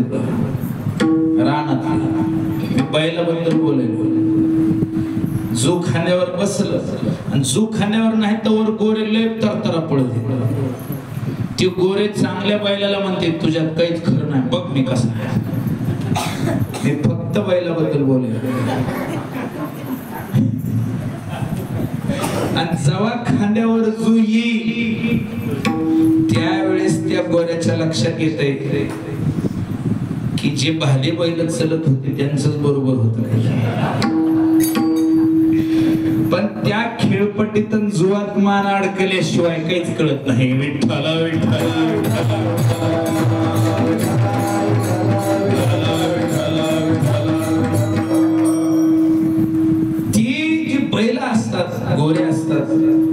रानात. बैलाबद्दल बोलायला, जो खाण्यावर बसलं आणि जो खाण्यावर नाही तर गोरे लय तरतरा पळते. ते गोरे चांगल्या बैलाला म्हणते तुझ्यात काहीच खरं नाही, बघ मी कसा आहे. मी फक्त बैलाबद्दल बोलेल. आणि जेव्हा खांद्यावर जो येईल त्यावेळेस त्या गोऱ्याच्या लक्षात येते की जे भाले बैल चलत होते त्यांचंच बरोबर होत. पण त्या खेळपट्टीत जुवात मान अडकल्याशिवाय काहीच कळत नाही. विठ्ठल ती जी बैल असतात, गोरे असतात,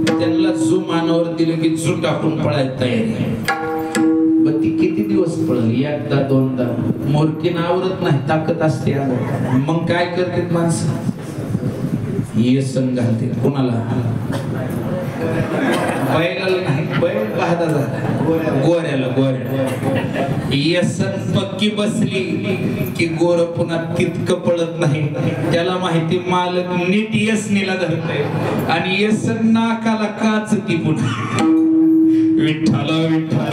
त्यांना जो मानावर दिलं की जो टाकून पळायला तयारी. पण ती किती दिवस पळली, एकदा दोनदा, मोरकीन आवरत नाही, ताकद असते. मग काय करतात माणसं, येसन घालते कोणाला, बैलाला नाही, बैल पाहता झाला गोऱ्याला. येसन पक्की बसली की गोर पुन्हा तितकं पळत नाही. त्याला माहिती मालक नीट येसनीला धरतय आणि येसन नाकाला काच ती पुन्हा. विठ्ठल विठ्ठल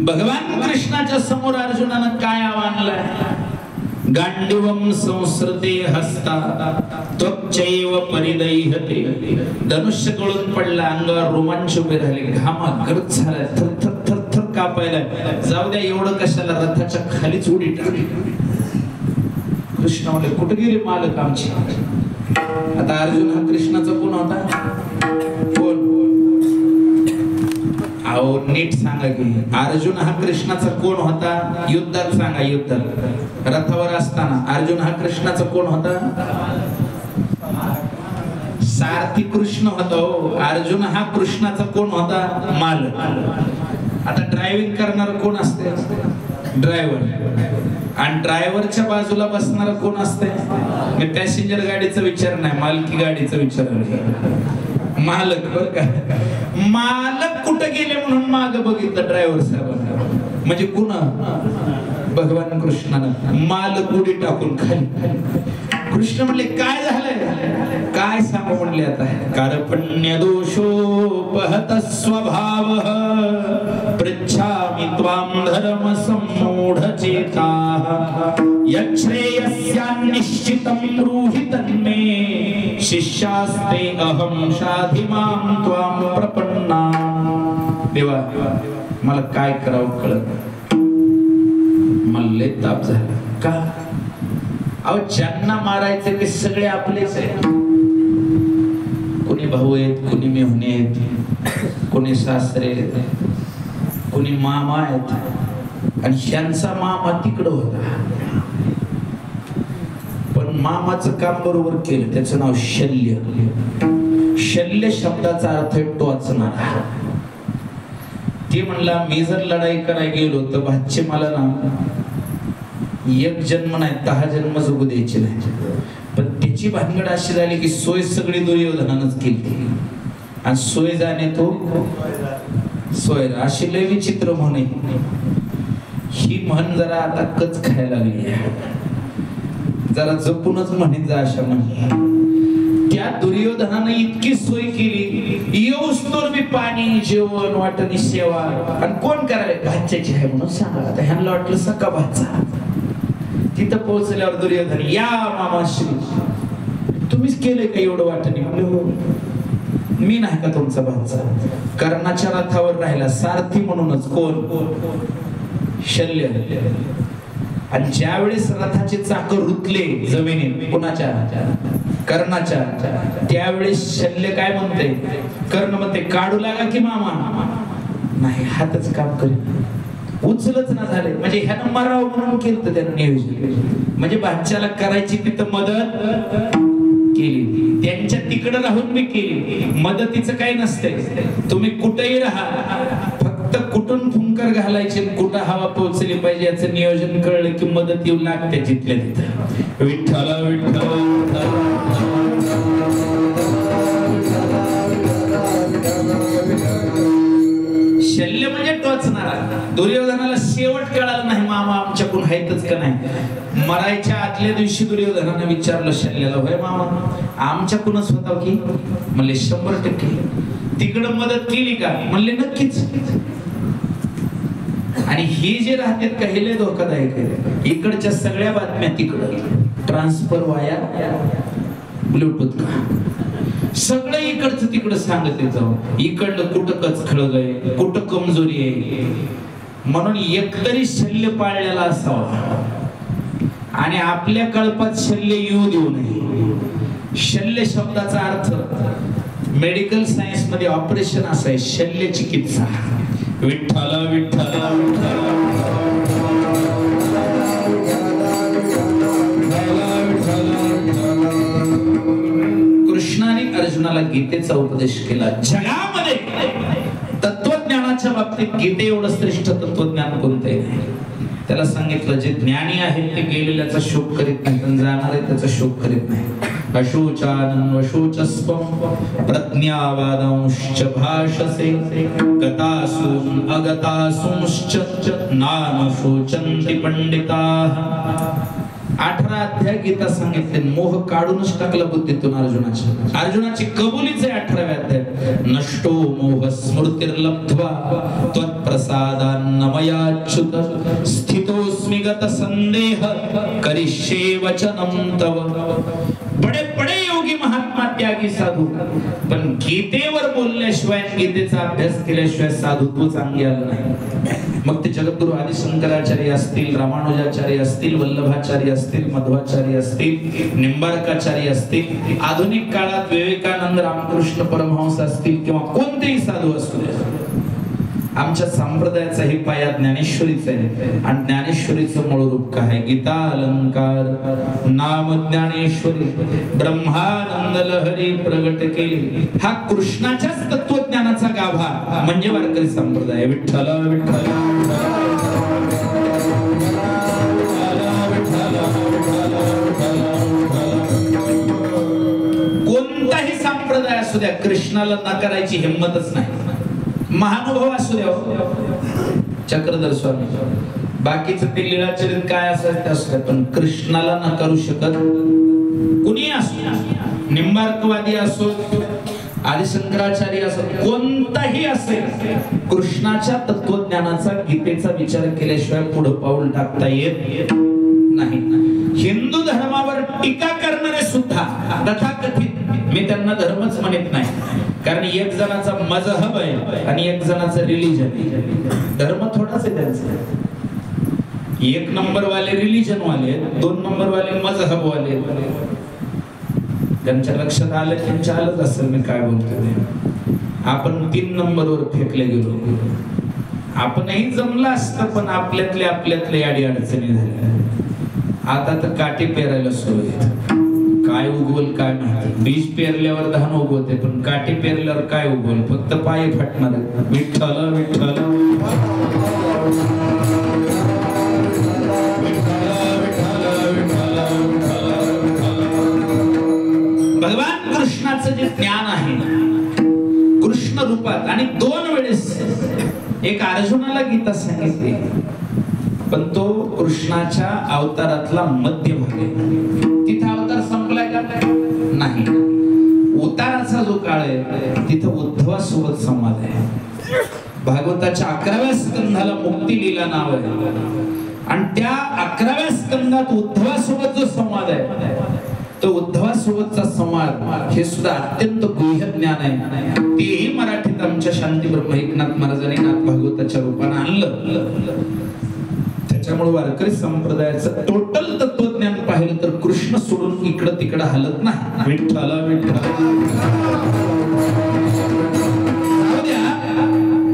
भगवान कृष्णाच्या समोर अर्जुनानं काय आव्हानलंय? गांडीवम संस्कृते हस्ता त्वच्चैव परिदह्यते. धनुष्य गळून पडला, अंगावर रोमांच उभे राहिले, घामा गरज झाला, थर थर थर थर कापायला. जाऊ द्या, एवढं कशाला, रथाच्या खालीच उडी टाकली. कृष्ण म्हणले, कुठे गेले मालक आमचे? आता अर्जुन हा कृष्णाचा कोण होता? कोण? अहो नीट सांगा की अर्जुन हा कृष्णाचा कोण होता? युद्धात सांगा, युद्धात रथावर असताना अर्जुन हा कृष्णाचा कोण होता? सारथी कृष्ण होता. अर्जुन हा कृष्णाचा कोण होता? मालक. आता ड्रायव्हिंग करणार कोण असते? ड्रायव्हर. आणि ड्रायव्हरच्या बाजूला बसणारा कोण असते? मी पॅसेंजर गाडीचा विचार नाही, मालकी गाडीचा विचार आहे. मालक. बरं का, मालक कुठे गेले म्हणून माग बघितलं ड्रायव्हर साहेबांना. म्हणजे कुणा? भगवान कृष्णानं मालक उडी टाकून खाली. कृष्ण म्हणले, काय झालंय? काय सांगू म्हणले? आता कारपण्य दोषोपहत स्वभाव पृच्छामि त्वां धर्म सम्मूढ चेताः यच्छ्रेयस्यान्निश्चितं ब्रूहि तन्मे शिष्यास्ते अहं शाधि मां त्वां प्रपन्नाम्. देवा, मला काय करावं कळत. मला लय ताप झाला. का? अहो ज्यांना मारायचे ते सगळे आपलेच आहेत. कोणी भाऊ आहेत, कोणी मेहुणे आहेत, कोणी सासरे आहेत, कोणी मामा आहेत. आणि ह्यांचा मामा तिकडं होता, पण मामाचं काम बरोबर केलं. त्याचं नाव शल्य. शल्य शब्दाचा अर्थ टोचणारा. ते म्हणला, मी जर लढाई करायला गेलो तर भाचे मला ना एक जन्म नाही 10 जन्म जगू द्यायचे नाही. पण त्याची भानगड अशी झाली की सोय सगळी दुर्योधनानंच केली. आणि सोय जाणे तो सोय. अशी लय विचित्र म्हणे. ही म्हण जरा आता कच खायला लागली. जरा जपूनच म्हणेन जा अशा म्हण. त्या दुर्योधनानं इतकी सोय केली, येऊस तर मी पाणी, जेवण, वाटणी, सेवा. आणि कोण करावे? भाच्याची आहे म्हणून सांगा. आता ह्यांना वाटलं सका भाचा. तिथं पोहोचल्यावर दुर्योधन, या मामाश्री, तुम्हीच केलंय का एवढं वाटणी? हो. मी नाही का तुमचा भाचा? कर्णाच्या रथावर राहिला सारथी म्हणूनच. कोण? शल्य. आणि ज्यावेळेस रथाचे चाक रुतले जमिनीत, कुणाच्या? कर्णाच्या. त्यावेळेस शल्य काय म्हणते? कर्ण म्हणते, काढू लागा की मामा. नाही, हातच काम करेल. उचलच ना झाले. म्हणजे ह्यानं मराव म्हणून केलं त्यानं नियोजन. म्हणजे भाच्याला करायची तिथं मदत केली. त्यांच्या तिकडं राहून मी केली. मदतीचं काही नसतंय. तुम्ही कुठेही राहा, फक्त कुठून फुंकर घालायचे, कुठं हवा पोहोचली पाहिजे याचं नियोजन कळलं की मदत येऊ लागते तिथल्या तिथं. विठ्ठल विठ्ठल. शल्य म्हणजे टोचणारा. दुर्योधनाला शेवट कळाला नाही, मामा आमच्याकडून आहेतच का नाही. मरायच्या आदल्या दिवशी दुर्योधनानं विचारलं शल्याला, होय मामा आमच्याकडूनच होता की? म्हणले 100%. तिकडं मदत केली का? म्हणले नक्कीच. आणि हे जे राहतात का हे लय धोकादायक आहे. इकडच्या सगळ्या बातम्या तिकडं ट्रान्सफर वाया ब्लूटूथ का सगळं इकडचं तिकडं सांगत येतं. इकडलं कुठं कचखळग आहे, कुठं कमजोरी आहे. म्हणून एकतरी शल्य पाळलेला असावा आणि आपल्या कळपात शल्य येऊ देऊ नये. शल्य शब्दाचा अर्थ मेडिकल सायन्स मध्ये ऑपरेशन असं आहे, शल्य चिकित्सा. विठ्ठल विठ्ठल कृष्णाने अर्जुनाला गीतेचा उपदेश केला. जगामध्ये तत्वज्ञानाच्या बाबतीत गीते एवढं श्रेष्ठ तत्वज्ञान कोणतंही नाही. त्याला सांगितलं जे ज्ञानी आहेत ते गेलेल्याचा शोक करीत नाही, पण जाणार आहे त्याचा शोक करीत नाही. अशोचानन वशोचस्वं प्रज्ञावादांश्च भाषसे गतासून अगतासूंश्च नाम शोचन्ति पंडिताः. 18 अध्याय गीता सांगितले. मोह काढूनच टाकला बुद्धीतून अर्जुनाची कबुलीच आहे 18व्या अध्याय. नष्टो मोह स्मृतिर्लब्ध्वा त्वत्प्रसादान्न मयाच्युत स्थितोस्मि गत संदेह करिष्ये वचनं तव. बडे बडे योगी महात्मा त्यागी साधू, पण गीतेवर बोलल्याशिवाय गीतेचा अभ्यास केल्याशिवाय साधुत्व चांगली आलं नाही. मग ते जगद्गुरु आदि शंकराचार्य असतील, रामानुजाचार्य असतील, वल्लभाचार्य असतील, मध्वाचार्य असतील, निंबार्काचार्य असतील, आधुनिक काळात विवेकानंद रामकृष्ण परमहंस असतील किंवा कोणतेही साधू असू दे, आमच्या संप्रदायाचा ही पाया ज्ञानेश्वरीचा आहे. आणि ज्ञानेश्वरीचं मूळ रूप काय? गीता अलंकार नाम ज्ञानेश्वरी ब्रह्मानंद लहरी प्रगट केली. हा कृष्णाच्याच तत्वज्ञानाचा गाभा म्हणजे वारकरी संप्रदाय. विठ्ठल विठ्ठल कोणताही संप्रदाय असू द्या, कृष्णाला नाकारायची हिंमतच नाही. महानुभव असू द्या, चक्रधर स्वामी, बाकीचं ते लीळाचरित काय असेल ते असू द्या, पण कृष्णाला नाकारू शकत कुणी असो. निंबार्कवादी असो, आदिशंकराचार्य असो, कोणताही असेल, कृष्णाच्या तत्वज्ञानाचा गीतेचा विचार केल्याशिवाय पुढे पाऊल टाकता येत नाही. हिंदू धर्मावर टीका करणारे सुद्धा तथाकथित, मी त्यांना धर्मच म्हणत नाही, कारण एक जणाचा मजहब आहे आणि एक जणाचा रिलीजन. धर्म थोडाच आहे त्यांचा. 1 नंबर वाले रिलीजन वाले, 2 नंबर वाले मजहब वाले. त्यांच्या लक्षात आलं, त्यांच्या आलंच असेल मी काय बोलतोय. आपण 3 नंबरवर फेकले गेलो. आपणही जमलं असतं, पण आपल्यातले अडी अडचणी झाल्या. आता तर काठी पेरायला सुरू आहे. काय उगवल काय माहिती. बीज पेरल्यावर धान उगवते, पण काठी पेरल्यावर काय उगवल? फक्त पाय फाटणार. विठ्ठल विठ्ठल भगवान कृष्णाचं जे ज्ञान आहे कृष्ण रूपात, आणि 2 वेळेस, एक अर्जुनाला गीता सांगितली, पण तो कृष्णाच्या अवतारातला मध्य भाग आहे. तिथं अवतार संपलाय का? नाही. उताराचा जो काळ आहे तिथं उद्धवासोबत संवाद आहे. भागवताच्या 11व्या स्कंधाला मुक्ती लीला नाव आहे, आणि त्या 11व्या स्कंधात उद्धवासोबत जो संवाद आहे, तो उद्धवासोबतचा संवाद हे सुद्धा अत्यंत गुह्य ज्ञान आहे. तेही मराठीत आमच्या शांती ब्रह्म एकनाथ महाराजांनी नाथ भागवताच्या रूपाने आणलं. त्यामुळे वारकरी संप्रदायाचं टोटल तत्वज्ञान पाहिलं तर कृष्ण सोडून इकडं तिकडं हलत नाही. विठ्ठल विठ्ठल.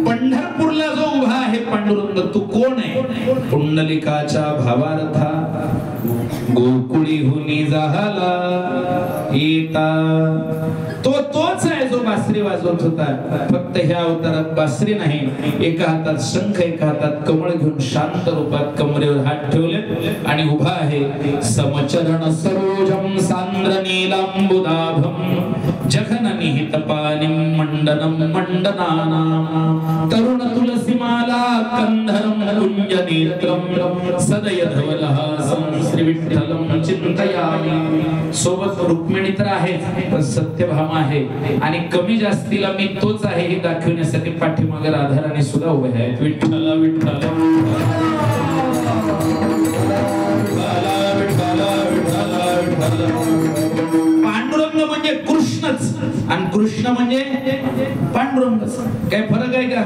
पंढरपूरला जो उभा आहे पांडुरंग, तो कोण आहे? पुंडलिकाच्या भावार्था गोकुळी हुनी जाहला येता. तोच आहे जो बासरी वाजवत होता. फक्त ह्या अवतारात बासरी नाही, एका हातात शंख, एका हातात कमळ घेऊन शांत रूपात कमरेवर हात ठेवले आणि उभा आहे. समचरण सरोजम सांद्र नीलांबुदाभम जघन निहित पानिम मंडनम मंडनानाम तरुण तुलसीमाला कंधरम कुंज नेत्रम सदय धवलहासं श्री विठ्ठलम चिंतयामि. सोबत रुक्मिणी तर आहे, पण सत्यभामा आहे, आणि कमी जास्तीला मी तोच आहे हे दाखवण्यासाठी पाठीमागे राधाराणी सुद्धा उभे आहेत. विठ्ठल विठ्ठल. पांडुरंग म्हणजे कृष्णच, आणि कृष्ण म्हणजे पांडुरंगच. काय फरक आहे का?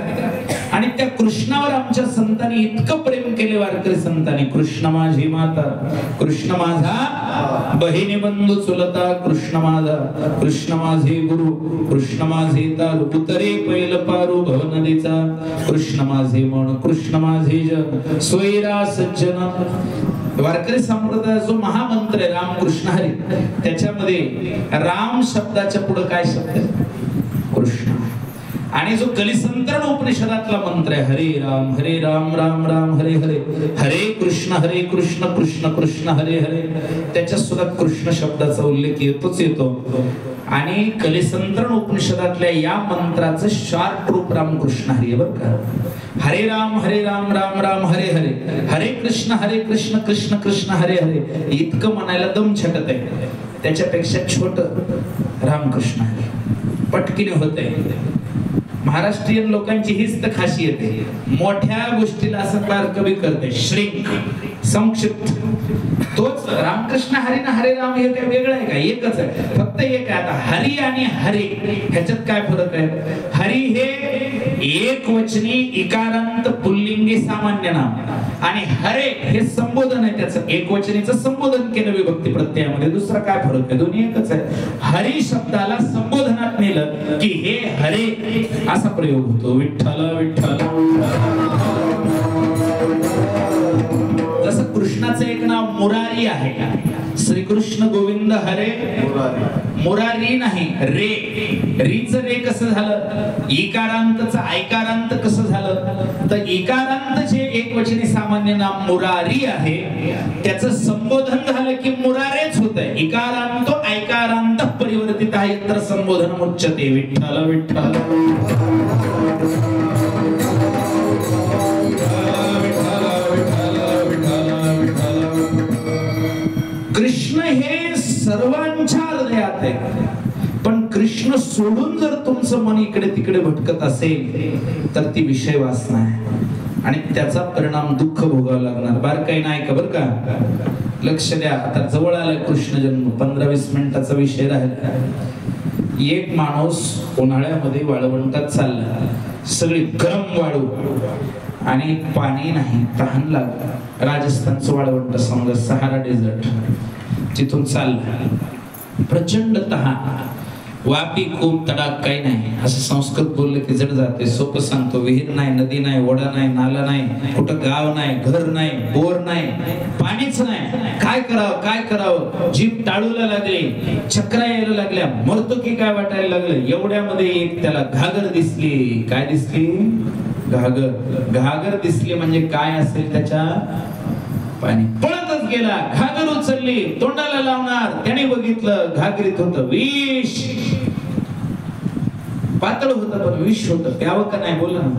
आणि त्या कृष्णावर आमच्या संतांनी इतकं प्रेम केले, वारकरी संतांनी. कृष्ण माझी माता, कृष्ण माझा बहिणी बंधू चुलता, कृष्ण माझा, कृष्ण माझे गुरु, कृष्ण माझे तारू पुतरे पैल पारू भव नदीचा, कृष्ण माझे मन, कृष्ण माझे जन सोयरा सज्जन. वारकरी संप्रदायाचा जो महामंत्र आहे राम कृष्ण हरी, त्याच्यामध्ये राम शब्दाच्या पुढे काय शब्द आहे? कृष्ण. आणि जो कलिसंतरण उपनिषदातला मंत्र आहे हरे राम राम राम हरे हरे हरे कृष्ण कृष्ण कृष्ण हरे हरे, त्याच्या सुद्धा कृष्ण शब्दाचा उल्लेख येतो. आणि कलिसंतरण उपनिषदातल्या या मंत्राचं शार्ट रूप रामकृष्ण हरी आहे बरं का. हरे राम राम राम हरे हरे हरे कृष्ण कृष्ण कृष्ण हरे हरे इतकं म्हणायला दम छटत आहे. त्याच्यापेक्षा छोट रामकृष्ण हरी पटकीने होत आहे. महाराष्ट्रीयन लोकांची हीच तर खासियत आहे, मोठ्या गोष्टीला असं बारकवी करते, श्रिंक, संक्षिप्त. तोच रामकृष्ण हरी ना हरे राम हे काय वेगळं आहे का? एकच आहे, फक्त एक आहे. आता हरी आणि हरे ह्याच्यात काय फरक आहे? हरी हे एक वचनी इकारांत पुल्लिंगी सामान्य नाम आणि हरे हे संबोधन आहे, त्याचं एक वचनीचं संबोधन केलं विभक्ती प्रत्ययामध्ये. दुसरा काय फरक आहे? दोन्ही एकच आहे. हरी शब्दाला संबोधनात नेलं की हे हरे असा प्रयोग होतो. विठ्ठल विठ्ठल. जसं कृष्णाचं एक नाव मुरारी आहे. श्रीकृष्ण गोविंद हरे मुरारी नाही, रे. रीचं रे कसं झालं? इकारांतचं ऐकारांत कसं झालं? तर इकारांत जे एकवचनी सामान्य नाम मुरारी आहे त्याचं संबोधन झालं की मुरारेच होत आहे. इकारांत ऐकारांत परिवर्तित आहे तर संबोधन उच्चते. विठ्ठल विठ्ठल. कृष्ण हे सर्वांच्या हृदयात आहे, पण कृष्ण सोडून जर तुमचं मन इकडे तिकडे भटकत असेल तर ती विषय वासना आहे आणि त्याचा परिणाम दुःख भोगावं लागणार. बार काही नाही का बरं का? लक्ष द्या. आता जवळ आलाय कृष्ण जन्म, 15-20 मिनिटाचा विषय राहिला. एक माणूस उन्हाळ्यामध्ये वाळवंटात चालला, सगळी गरम वाळू आणि पाणी नाही, तहान लागलं. राजस्थानचं वाळवंट समजा, सहारा डेझर्ट. तिथून चालला, प्रचंड तहान, वापी खूप तडाक काही नाही. असं संस्कृत बोललं की जड जाते. सोपं सांगतो. विहीर नाही, नदी नाही, ओढा नाही, नाला नाही, कुठं गाव नाही, घर नाही, बोर नाही, पाणीच नाही. काय करावं? जीभ टाळूला लागली, चक्रा यायला लागल्या, मरतो की काय वाटायला लागलं. एवढ्यामध्ये एक त्याला घागर दिसली. काय दिसली? घागर दिसली. म्हणजे काय असेल त्याच्या? पाणी. पळतच गेला, घागर उचलली, तोंडाला लावणार. त्याने बघितलं घागरीत होतं विष. पातळ होतं पण विष होतं. प्यावं का नाही? बोला ना.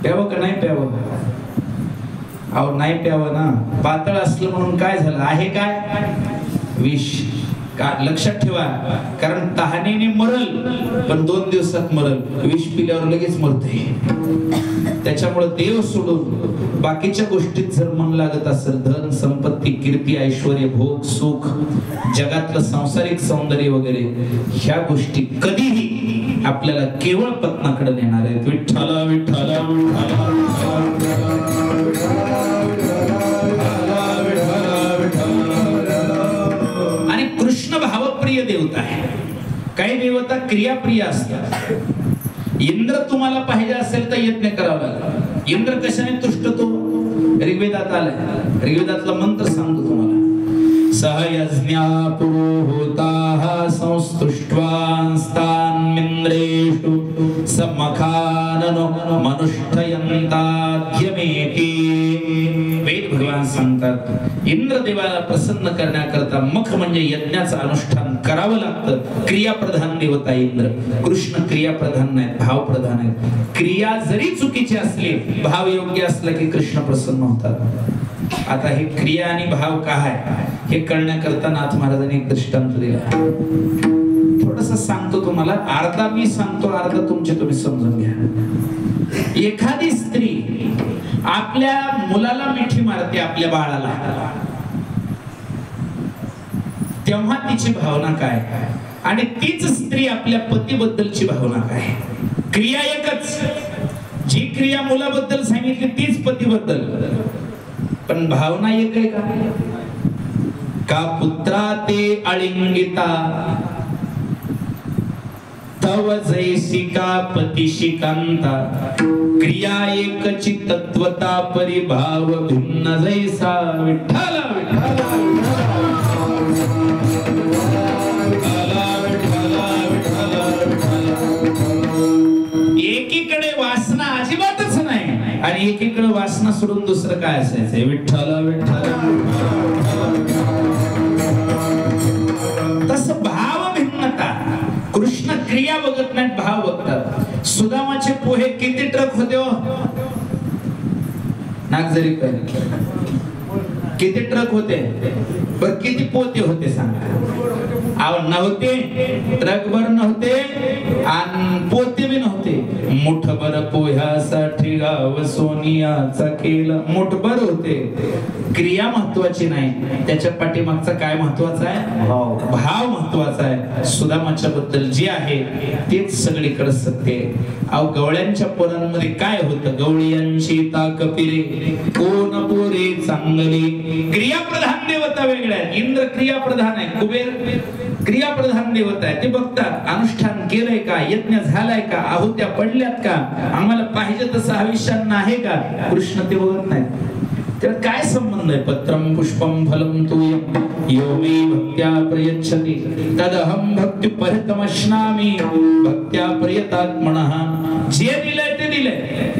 प्यावं का नाही प्यावं? अहो नाही प्यावं ना. पातळ असलं म्हणून काय झालं? आहे काय? विष. का? लक्षात ठेवा, कारण तहानेने मरल पण 2 दिवसात मरल. विष पिल्यावर लगेच मरते. त्याच्यामुळे देव सोडून बाकीच्या गोष्टीत जर मन लागत असेल, धन संपत्ती कीर्ती ऐश्वर्य भोग सुख जगातलं सांसारिक सौंदर्य वगैरे, ह्या गोष्टी कधीही आपल्याला केवळ पत्नाकडे नेणार आहेत. विठ्ठल विठ्ठल. आणि कृष्ण भावप्रिय देवता आहे. काही देवता क्रियाप्रिय असतात. इंद्र तुम्हाला पाहिजे असेल तर यज्ञ करावा लागेल. इंद्र कशाने तुष्ट तो? ऋग्वेदात आलाय. ऋग्वेदातला मंत्र सांगतो तुम्हाला. सहयज्ञा पुरोहोताः संस्तुष्ट्वांस्तान्मिन्द्रेषु समखाननो मनुष्ठयन्ताध्यमेति. वेद भगवान सांगतात इंद्रदेवाला प्रसन्न करण्याकरता मख म्हणजे यज्ञाचं अनुष्ठान करावं लागतं. क्रियाप्रधान देवता इंद्र. कृष्ण क्रियाप्रधान नाहीत, भावप्रधान आहेत. क्रिया जरी चुकीची असली, भाव योग्य असला की कृष्ण प्रसन्न होतात. आता हे क्रिया आणि भाव काय हे कळण्याकरता नाथ महाराजांनी एक दृष्टांत दिला. थोडस सांगतो तुम्हाला. अर्धा मी सांगतो, अर्धा तुम्ही समजून घ्या. एखादी स्त्री आपल्या मुलाला मिठी मारते, आपल्या बाळाला, तेव्हा तिची भावना काय? आणि तीच स्त्री आपल्या पतीबद्दलची भावना काय? क्रिया एकच. जी क्रिया मुलाबद्दल सांगितली तीच पतीबद्दल, पण भावना एक आहे का पुत्रा ते अळिंगिता तव जैसिका पतिशी कांता. क्रिया एकची तत्वता परिभाव भिन्न जैसा. विठ्ठल विठ्ठल. एकीकडे वासना सोडून दुसरं काय असायचं? विठ्ठल विठ्ठल. तसं भाव भिन्नता. कृष्ण क्रिया बघत नाहीत, भाव बघतात. सुदामाचे पोहे किती ट्रक होते हो? नागझरी किती ट्रक होते? पण किती पोते होते सांगा? नव्हते, ट्रकभर नव्हते आणि पोते बी नव्हते. मुठभर पोह्यासाठी गाव सोनियाचा केला. मुठभर होते. क्रिया महत्वाची नाही, त्याच्या पाठीमागचा काय महत्वाचा आहे? भाव महत्वाचा आहे. सुदामाच्या बद्दल जे आहे तेच सगळीकडे सत्य आहे. अहो गवळ्यांच्या पोरांमध्ये काय होतं? गवळ्यांची ताक पिरे कोण पोरे चांगली. क्रियाप्रधान देवता वेगळ्या आहेत. इंद्र क्रियाप्रधान आहे, कुबेर क्रियाप्रधान देवता आहे. ते बघतात अनुष्ठान केलंय का, यज्ञ झालाय का, आहुत्या पडल्यात का, आम्हाला पाहिजे तसं आयुष्यात आहे का. कृष्ण ते बघत नाही. त्यात काय संबंध आहे? पत्रम पुष्पम फलम तू यो मे भक्त्या प्रयच्छति तदहम भक्ति परतमश्नामि भक्त्या प्रयतात्मनः. जे दिलंय ते दिलंय.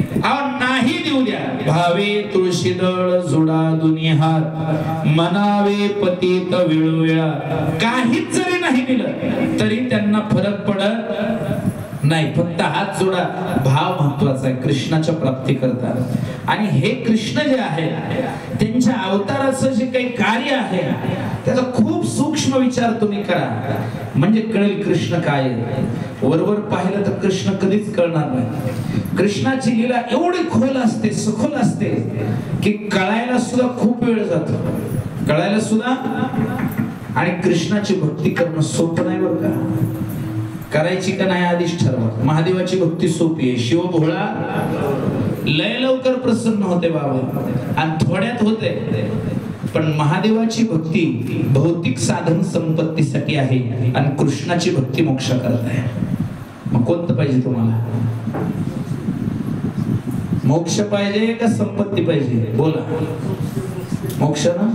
नाही देऊ द्या. भावे तुळशीदळ जुडा दोन्ही हात मनावे पतित वेळोवेळा. काहीच जरी नाही दिलं तरी त्यांना फरक पडत नाही. फक्त हात जोडा. भाव महत्वाचा आहे. कृष्णाच्या प्राप्ती करतात. आणि हे कृष्ण जे आहे त्यांच्या अवताराचं जे काही कार्य आहे त्याचा खूप सूक्ष्म विचार तुम्ही करा, म्हणजे कळेल कृष्ण काय आहे. वरवर पाहिलं तर कृष्ण कधीच कळणार नाही. कृष्णाची लीला एवढी खोल असते, सखोल असते की कळायला सुद्धा खूप वेळ जातो. कळायला सुद्धा. आणि कृष्णाची भक्ती करणं सोपं नाही बरं का. करायची का नाही आधीच ठरवा. महादेवाची भक्ती सोपी आहे. शिव भोळा लय लवकर प्रसन्न होते बाबा आणि थोड्यात होते. पण महादेवाची भक्ती भौतिक साधन संपत्तीसाठी आहे आणि कृष्णाची भक्ती मोक्ष करत आहे. मग कोणतं पाहिजे तुम्हाला? मोक्ष पाहिजे का संपत्ती पाहिजे? बोला. मोक्ष ना.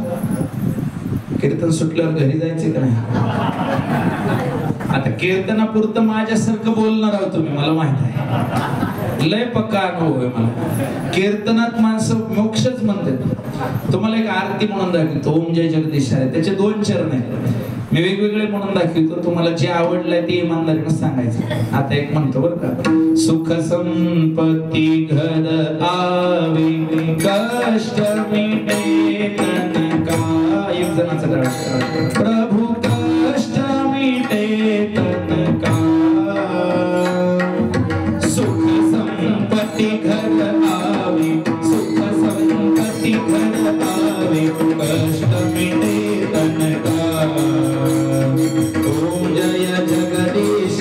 कीर्तन सुटल्यावर घरी जायचे का नाही? आता कीर्तनापुरतं माझ्यासारखं बोलणार आहोत तुम्ही, मला माहित आहे. लय पक्का अनुभव आहे मला. कीर्तनात माणसं मोक्षच म्हणतात. तुम्हाला एक आरती म्हणून दाखवतो. ओम जय जगदीश आहे, त्याचे 2 चरण आहेत. मी वेगवेगळे म्हणून दाखवतो. तुम्हाला जे आवडलंय ते इमानदारीने सांगायचं. आता एक म्हणतो बरं का. सुख संपत्ती घर आवे कष्ट मिटे तन का. एक जणाचा डाळ. प्रभू कष्ट मिटे तन का. सुख संपत्ती घर आवे, सुख संपत्ती घर आवे कष्ट मिटे तन का. ओम जय जगदीश.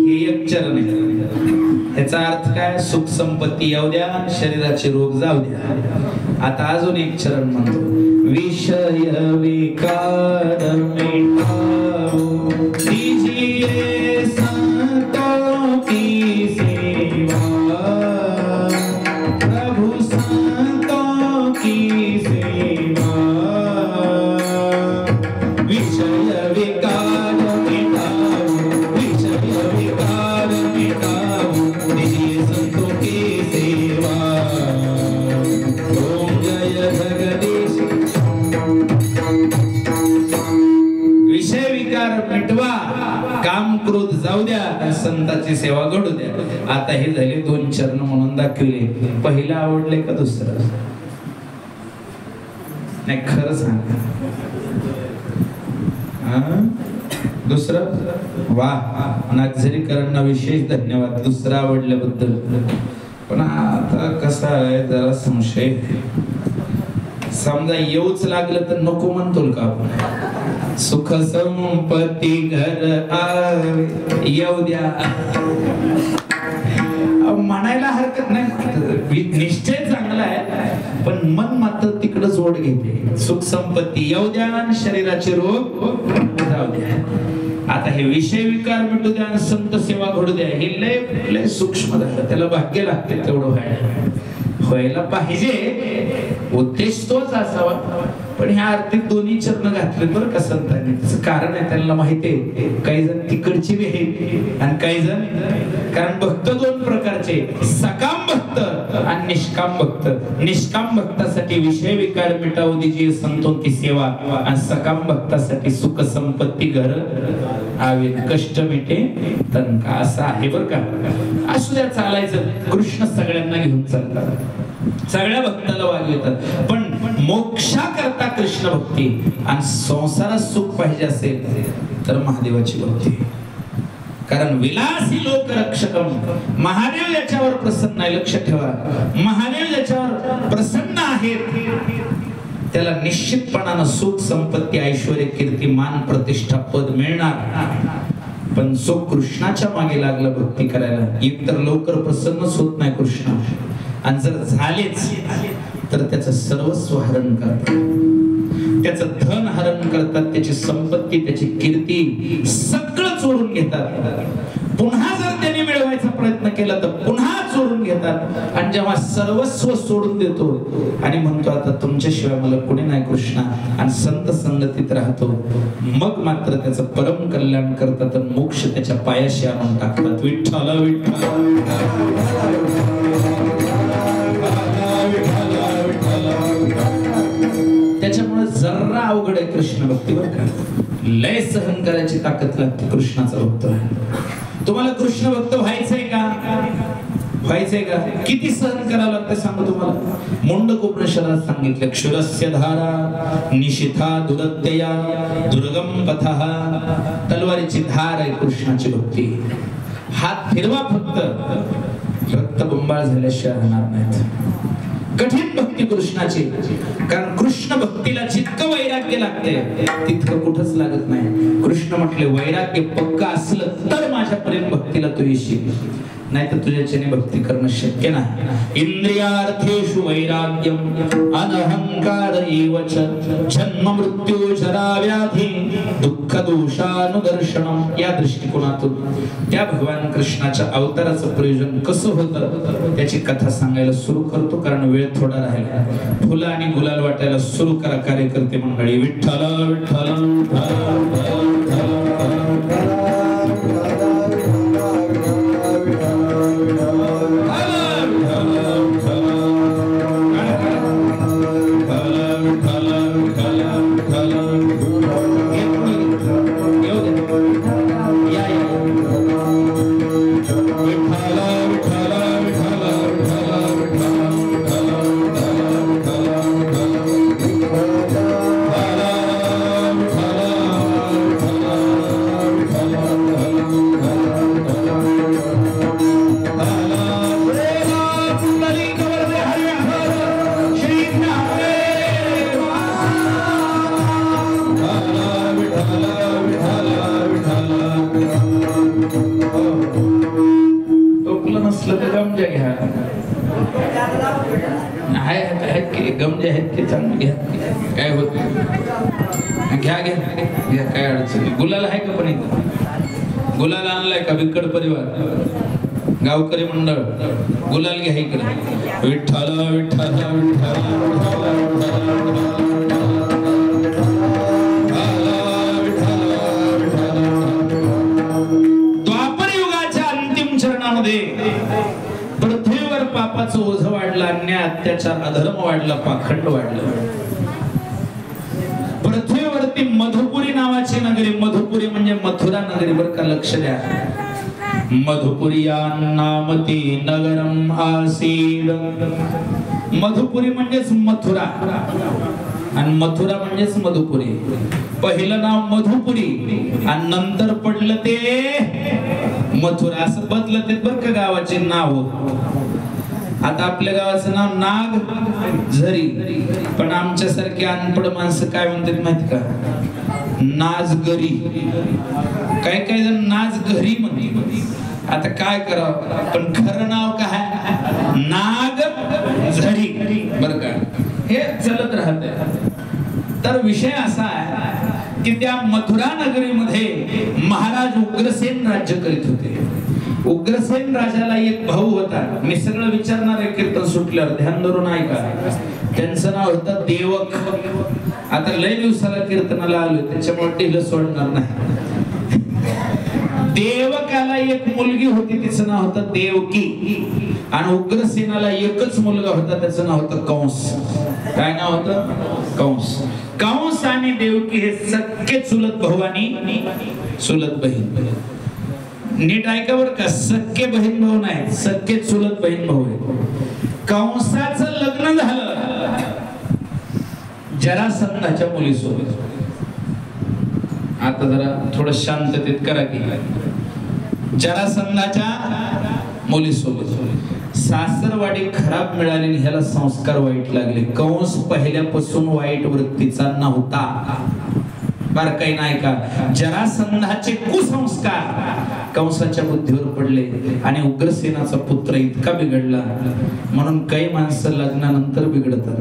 हे एक चरण आहे. याचा अर्थ काय? सुख संपत्ती येऊ द्या, शरीराचे रोग जाऊ द्या. आता अजून एक चरण म्हणतो. विषय विकार मिटाओ कीजिए संतों की सेवा. प्रभु संतों की सेवा. विषय विकार मिटाओ, विषय विकार मिटाओ कीजिए संतों की सेवा. ओम जय जगदीश. विषय विकार मिटवा, काम क्रोध जाऊ द्या, संतांची सेवा घडू द्या. आता हे झाले 2 चरण म्हणून दाखवले. पहिला आवडले का दुसरं? नाही खरं सांगा. दुसरं? वाह, नागझरीकरांना विशेष धन्यवाद दुसरं आवडल्याबद्दल. पण आता कसा आहे जरा संशय. समजा येऊच लागलं तर नको म्हणतो का आपण? सुख संपत्ती घर आवे येऊ द्या म्हणायला हरकत नाही. निश्चय चांगला आहे, पण मन मात्र तिकडे जोड घेते. सुख संपत्ती येऊ द्या आणि शरीराचे रोग जाऊ द्या. आता हे विषय विकार मिटू द्या आणि संत सेवा घडू द्या. हे लय लय सूक्ष्म झालं. त्याला भाग्य लागते तेवढं व्हायला पाहिजे. उद्देश तोच असावा. पण ह्या आरतीत दोन्ही चरण घातले बरं का संतांनी. त्याचं कारण आहे, त्यांना माहिती आहे काही जण तिकडची बी आहेत आणि काही जण, कारण भक्त दोन प्रकारचे, सकाम भक्त आणि निष्काम भक्त. निष्काम भक्तासाठी विषय विकार मिटावू दीजिए संतों की सेवा, आणि सकाम भक्तासाठी सुख संपत्ती घर आवे कष्ट मिटे तन का. असं आहे बरं का. असू द्या, चालायचं. कृष्ण सगळ्यांना घेऊन चालतात, सगळ्या भक्ताला वागवतात. पण मोक्षा करता कृष्ण भक्ती आणि संसारात सुख पाहिजे असेल तर महादेवाची भक्ती. कारण विलासी लोक रक्षकम, महादेव याच्यावर प्रसन्न आहे. लक्ष ठेवा, महादेव याच्यावर प्रसन्न आहेत त्याला निश्चितपणानं सुख संपत्ती ऐश्वर्य कीर्ती मान प्रतिष्ठा पद मिळणार. पण जो कृष्णाच्या मागे लागला भक्ती करायला, एकतर लवकर प्रसन्नच होत नाही कृष्ण, आणि जर झालेच तर त्याचं सर्वस्व हरण करतात, त्याचं धन हरण करतात, त्याची संपत्ती त्याची कीर्ती सगळं चोरून घेतात. पुन्हा जर त्यांनी मिळवायचा प्रयत्न केला तर पुन्हा चोरून घेतात. आणि जेव्हा सर्वस्व सोडून देतो आणि म्हणतो आता तुमच्याशिवाय मला कोणी नाही कृष्णा, आणि संत संगतीत राहतो, मग मात्र त्याचं परम कल्याण करतात आणि मोक्ष त्याच्या पायाशी आणून टाकतात. विठ्ठल विठ्ठल त्याच्यामुळे जरा अवघड आहे कृष्ण भक्ती बरं का. लय सहन करायची ताकद लागते कृष्णाचा भक्त. तुम्हाला कृष्ण भक्त व्हायचंय का? व्हायचंय का? किती सहन करावं लागतं सांगू तुम्हाला. मुंडकोपनिषदात सांगितलं, क्षुरस्य धारा निशिथा दुरत्यया दुर्गम पथः. तलवारीची धार आहे कृष्णाची भक्ती. हात फिरवा फक्त, रक्त बंबाळ झाल्याशिवाय राहणार नाहीत. कठीण भक्ती कृष्णाची, कारण कृष्ण भक्तीला जितकं वैराग्य लागते तितकं कुठंच लागत नाही. कृष्ण म्हटले वैराग्य पक्का असलं तर माझ्या प्रेम भक्तीला तू येशील, नाही तर तुझ्याच्याने भक्ती करणं शक्य नाही. इंद्रियार्थेषु वैराग्यम अनहंकार एव च जन्म मृत्यू जरा व्याधी दुःख दोषानुदर्शनम. या दृष्टिकोनातून त्या भगवान कृष्णाच्या अवताराचं प्रयोजन कसं होतं त्याची कथा सांगायला सुरू करतो, कारण वेळ थोडा राहिला. फुलं आणि गुलाल वाटायला सुरू करा कार्यकर्ते मंडळी. विठ्ठल विठ्ठल गमजे आहेत ते चांगले घ्या, काय होत घ्या घ्या घ्या, काय अडचण. गुलाल आहे का? पण इथं गुलाल आणलाय का? विकड परिवार गावकरी मंडळ गुलाल घ्या इकडे. विठ्ठल विठ्ठल द्वापर युगाच्या अंतिम चरणामध्ये पृथ्वीवर पापाचं ओझं वाढलं, अन्याय अत्याचार अधर्म वाढला, पाखंड वाढलं. पृथ्वीवरती मधुपुरी नावाची नगरी, मधुपुरी म्हणजे मथुरा नगरी बरं का, लक्ष द्या. मधुपुरिया नामती नगरम आसीद. मधुपुरी म्हणजेच मथुरा आणि मथुरा म्हणजेच मधुपुरी. पहिलं नाव मधुपुरी आणि नंतर पडलं ते मथुरा. असं बदलत आहेत बरं का गावाचे नाव. आता आपल्या गावाचं नाव नाग झरी, पण आमच्यासारखी अनपड माणसं काय म्हणतात माहिती का? नाजगरी. काय काय जण नाजघरी म्हणते. आता काय करावं, पण खरं नाव काय? नाग झरी बरं का. हे चलत राहत. तर विषय असा आहे की त्या मथुरा नगरीमध्ये महाराज उग्रसेन राज्य करीत होते. उग्रसेन राजाला एक भाऊ होता. मी सगळं विचारणार आहे कीर्तन सुटल्यावर, ध्यान धरून ऐका. त्यांचं नाव होतं देवक आता लय दिवसाला कीर्तनाला आलोय त्याच्यामुळे ढिलं सोडणार नाही. देवकाला एक मुलगी होती तिचं नाव होतं देवकी आणि उग्रसेनाला एकच मुलगा होता त्याचं नाव होतं कंस. काय नाव होतं? कंस. कंस आणि देवकी हे सख्खे चुलत भाऊ आणि चुलत बहीण. नीट ऐका बरं का, सख्खे बहीण भाऊ नाही, सख्खे चुलत बहीण भाऊ आहे. कंसाचं लग्न झालं जरासंधाच्या मुलीसोबत. आता जरा थोडं शांततेत करा की. जरासंधाच्या मुलीसोबत सासरवाडी खराब मिळाली, ह्याला संस्कार वाईट लागले. कंस पहिल्यापासून वाईट वृत्तीचा नव्हता. बारकाई नाही का, जरासंधाचे कुसंस्कार कंसाच्या बुद्धीवर पडले आणि उग्रसेनाचा पुत्र इतका बिघडला. म्हणून काही माणसं लग्नानंतर बिघडतात,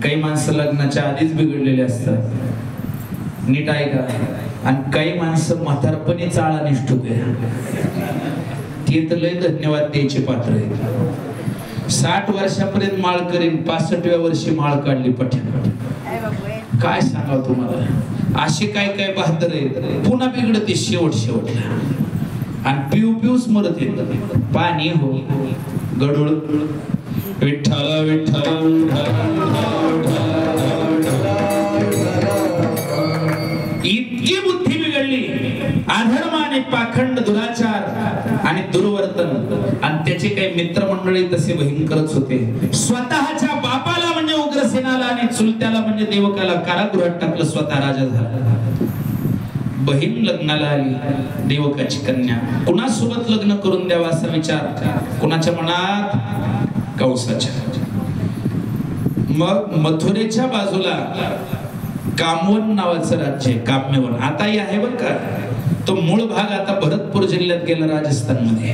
काही माणसं लग्नाच्या आधीच बिघडलेले असतात. नीट ऐका. आणि काही माणसं म्हातारपणी चाळा निष्ठुते, ते तर लय धन्यवाद द्यायचे पात्र आहेत. 60 वर्षापर्यंत माळ करीन, 65व्या वर्षी माळ काढली पठ्यान. काय सांगाव तुम्हाला, असे काय काय बहादर आहेत. पुन्हा बिघडते शेवटला आणि पिऊ पिऊच मरत येत. पाणी हो गडूळ विठ्ठल विठ्ठल. इतकी बुद्धी बिघडली, अधर्म आणि पाखंड, दुराचार आणि दुर्वर्तन. आणि त्याचे काही मित्रमंडळी तसे भयंकरच होते. स्वतःच्या बापाला म्हणजे उग्रसेनाला आणि चुलत्याला म्हणजे देवकाला कारागृहात टाकलं, स्वतः राजा झाला. बहीण लग्नाला आली, देवकाची कन्या. कुणासोबत लग्न करून द्यावा असा विचार कुणाच्या मनात? कंसाच्या. मग मथुरेच्या बाजूला कामवन नावाचं राज्य आहे, काम्यवन. आता हे आहे बरं का, तो मूळ भाग आता भरतपूर जिल्ह्यात गेला, राजस्थान मध्ये.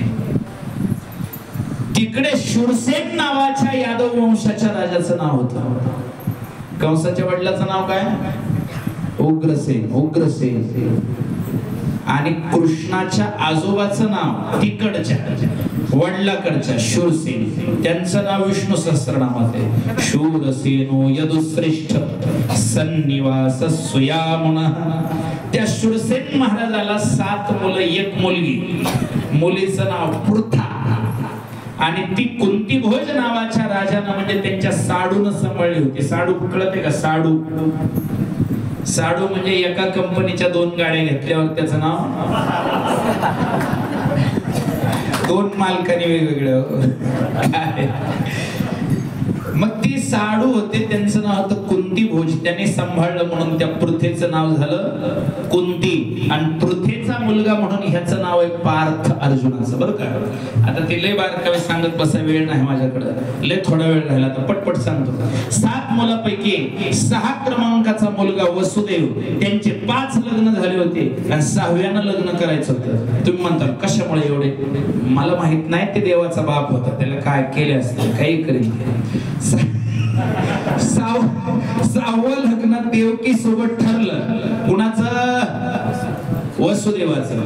तिकडे शूरसेन नावाच्या यादव वंशाच्या राजाचं नाव होतं. कंसाच्या वडिलाचं नाव काय? उग्रसेन. उग्रसेन. आणि कृष्णाच्या आजोबाचं नाव तिकडच्या वडिलाकडच्या शूरसेन, त्यांचं नाव विष्णू सहस्रनामात आहे. शूरसेनो यदुश्रेष्ठ सन्निवास स्वयामुना. त्या शूरसेन महाराजाला 7 मुलं 1 मुलगी. मुलीचं नाव पृथा आणि ती कुंती भोज नावाच्या राजानं म्हणजे त्यांच्या साडून सांभाळली होती. साडू कळते का? साडू. साडू म्हणजे एका कंपनीच्या 2 गाड्या घेतल्यावर त्याचं नाव 2 मालकांनी वेगवेगळं. मग ती साडू होते, त्यांचं नाव होतं कुंती भोज. त्यांनी सांभाळलं म्हणून त्या पृथेचं नाव झालं कुंती. आणि पृथेचा मुलगा म्हणून ह्याचं नाव आहे पार्थ अर्जुनाचं. बरं का, आता ते लय बारकावे सांगत बसा, वेळ नाही माझ्याकडं, लय थोडा वेळ राहिला, तर पटपट सांगतो. 7 मुलापैकी 6 क्रमांकाचा मुलगा वसुदेव, त्यांचे 5 लग्न झाले होते आणि 6व्यानं लग्न करायचं होतं. तुम्ही म्हणता कशामुळे एवढे? मला माहित नाही, ते देवाचा बाप होता, त्याला काय केले असते, काही करेल. 6वं लग्न देवकी सोबत ठरलं. कुणाचं? वसुदेवाचं.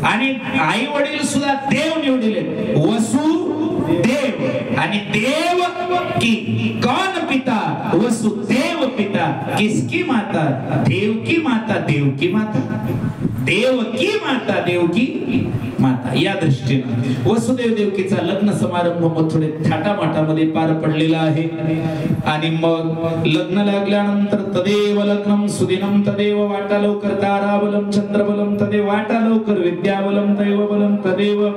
आणि आई वडील सुद्धा देव निवडले, वसुदेव आणि देव की. कौन पिता? वसुदेव पिता. किसकी माता? देवकी माता. देवकी माता. देवकी माता. देवकी माता. या दृष्टीने वसुदेव देवकीचा लग्न समारंभ मथुरेत थाटामाटामध्ये पार पडलेला आहे. आणि मग लग्न लागल्यानंतर तदेव लग्नम सुदिनम तदेव वाटा लवकर ताराबलम चंद्रबलम तदेव वाटा लवकर विद्याबलम दैवबलम तदेव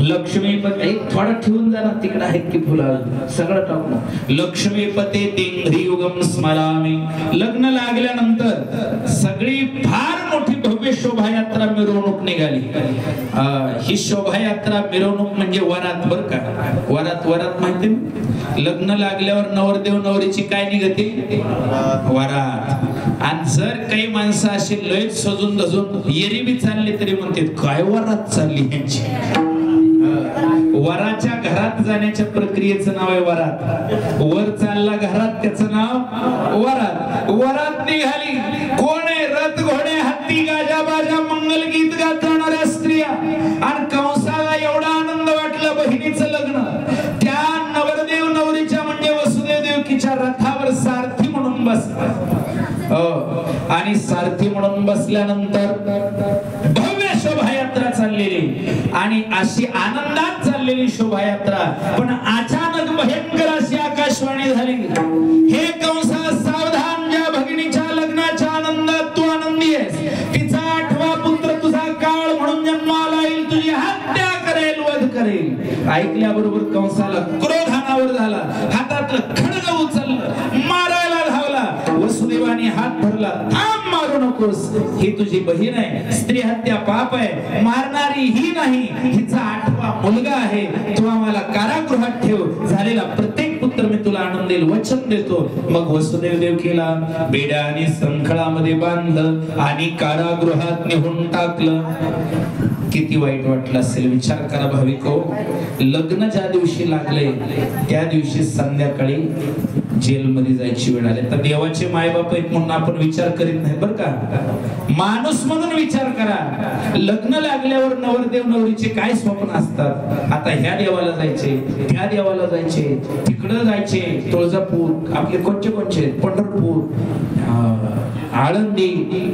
लक्ष्मीपते. थोडं ठेवून जाणार, तिकडे आहेत की फुलं, सगळं टाकून. लक्ष्मीपते तेंघ्री युगम स्मरामी. लग्न लागल्यानंतर सगळी फार मोठी भव्य शोभायात्रा मिरवणूक निघाली. ही शोभायात्रा मिरवणूक म्हणजे वरात. बरं का, वरात. वरात माहिती? लग्न लागल्यावर नवरदेव नवरीची काय निघते? वरात. आणि जर काही माणसं अशी लयच सजून धजून येरी बी चालली तरी म्हणते काय वरात चालली यांची. वराच्या घरात जाण्याच्या प्रक्रियेचं नाव आहे वरात. वर चालला घरात, त्याचं नाव वरात. वरात निघाली. कोण आहे? रथ घोडे हत्ती गाजा बाजा मंगल गीत गात जाणाऱ्या स्त्रिया. आणि कंसाला एवढा आनंद वाटला बहिणीचं लग्न. त्या नवरदेव नवरीच्या म्हणजे वसुदेव देवकीच्या रथावर सारथी म्हणून बस आणि सारथी म्हणून बसल्यानंतर भव्य शोभायात्रा चाललेली आणि अशी आनंदात चाललेली शोभायात्रा, पण अचानक भयंकर अशी आकाशवाणी झाली, हे कंसा सावधान, ज्या भगिनीच्या लग्नाच्या आनंदात तू आनंदी आहेस, तिचा 8वा पुत्र तुझा काळ म्हणून जन्माला येईल, तुझी हत्या करेल, वध करेल. ऐकल्याबरोबर कंसाला क्रोध अनावर झाला, हातातलं खड्ग उचललं, मारायला धावला. वसुदेवाने हात धरला, थांब, मारू नकोस, ही तुझी बहीण आहे, स्त्री हत्या पाप आहे, मारणारी ही नाही, हिचा 8वा मुलगा आहे, तू आम्हाला कारागृहात ठेव, झालेला प्रत्येक पुत्र मी तुला आणून देईल, वचन देतो. मग वसुदेव देवकीला बेड्या आणि संखळामध्ये बांधलं आणि कारागृहात नेऊन टाकलं. किती वाईट वाटलं असेल, विचार करा भाविको. लग्न ज्या दिवशी लागले त्या दिवशी संध्याकाळी जेलमध्ये जायची वेळ आली. तर देवाचे मायबाप आहेत म्हणून आपण विचार करीत नाही बरं का, माणूस म्हणून विचार करा. लग्न लागल्यावर नवरदेव नवरीचे काय स्वप्न असतात. आता ह्या देवाला जायचे, त्या देवाला जायचे, तिकडं जायचे, तुळजापूर, आपले कोणचे पंढरपूर, आळंदी,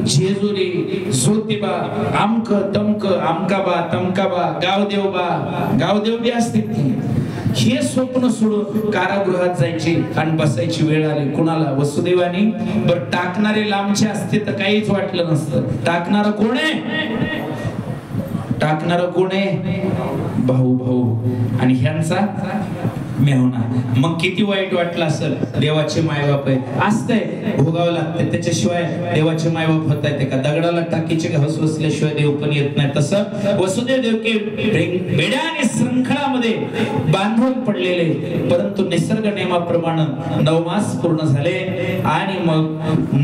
जेजुरी, ज्योतिबा, आमक तमक, आमकाबा तमकाबा, गावदेव बी असते. हे स्वप्न सोडून कारागृहात जायचे आणि बसायची वेळ आली. कुणाला? वसुदेवानी. बर टाकणारे लांबचे असते तर काहीच वाटलं नसतं. टाकणारा कोण आहे? टाकणारा कोण आहे? भाऊ. आणि ह्यांचा मेहुणा. मग किती वाईट वाटलं असेल. देवाचे मायबाप आहे, असतंय, भोगावं लागते, त्याच्याशिवाय देवाचे मायबाप होता येते का? दगडाला टाकीचे घास बसल्याशिवाय देव पण येत नाही. तसं वसुदेव देवकी बेड्या आणि शृंखळामध्ये बांधून पडलेले, परंतु निसर्ग नियमाप्रमाणे 9 मास पूर्ण झाले आणि मग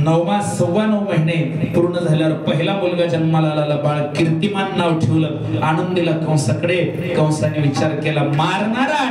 9 मास 9.25 महिने पूर्ण झाल्यावर पहिला मुलगा जन्माला आला. बाळ कीर्तिमान नाव ठेवलं, आणून दिला कंसाकडे. कंसाने विचार केला, मारणारा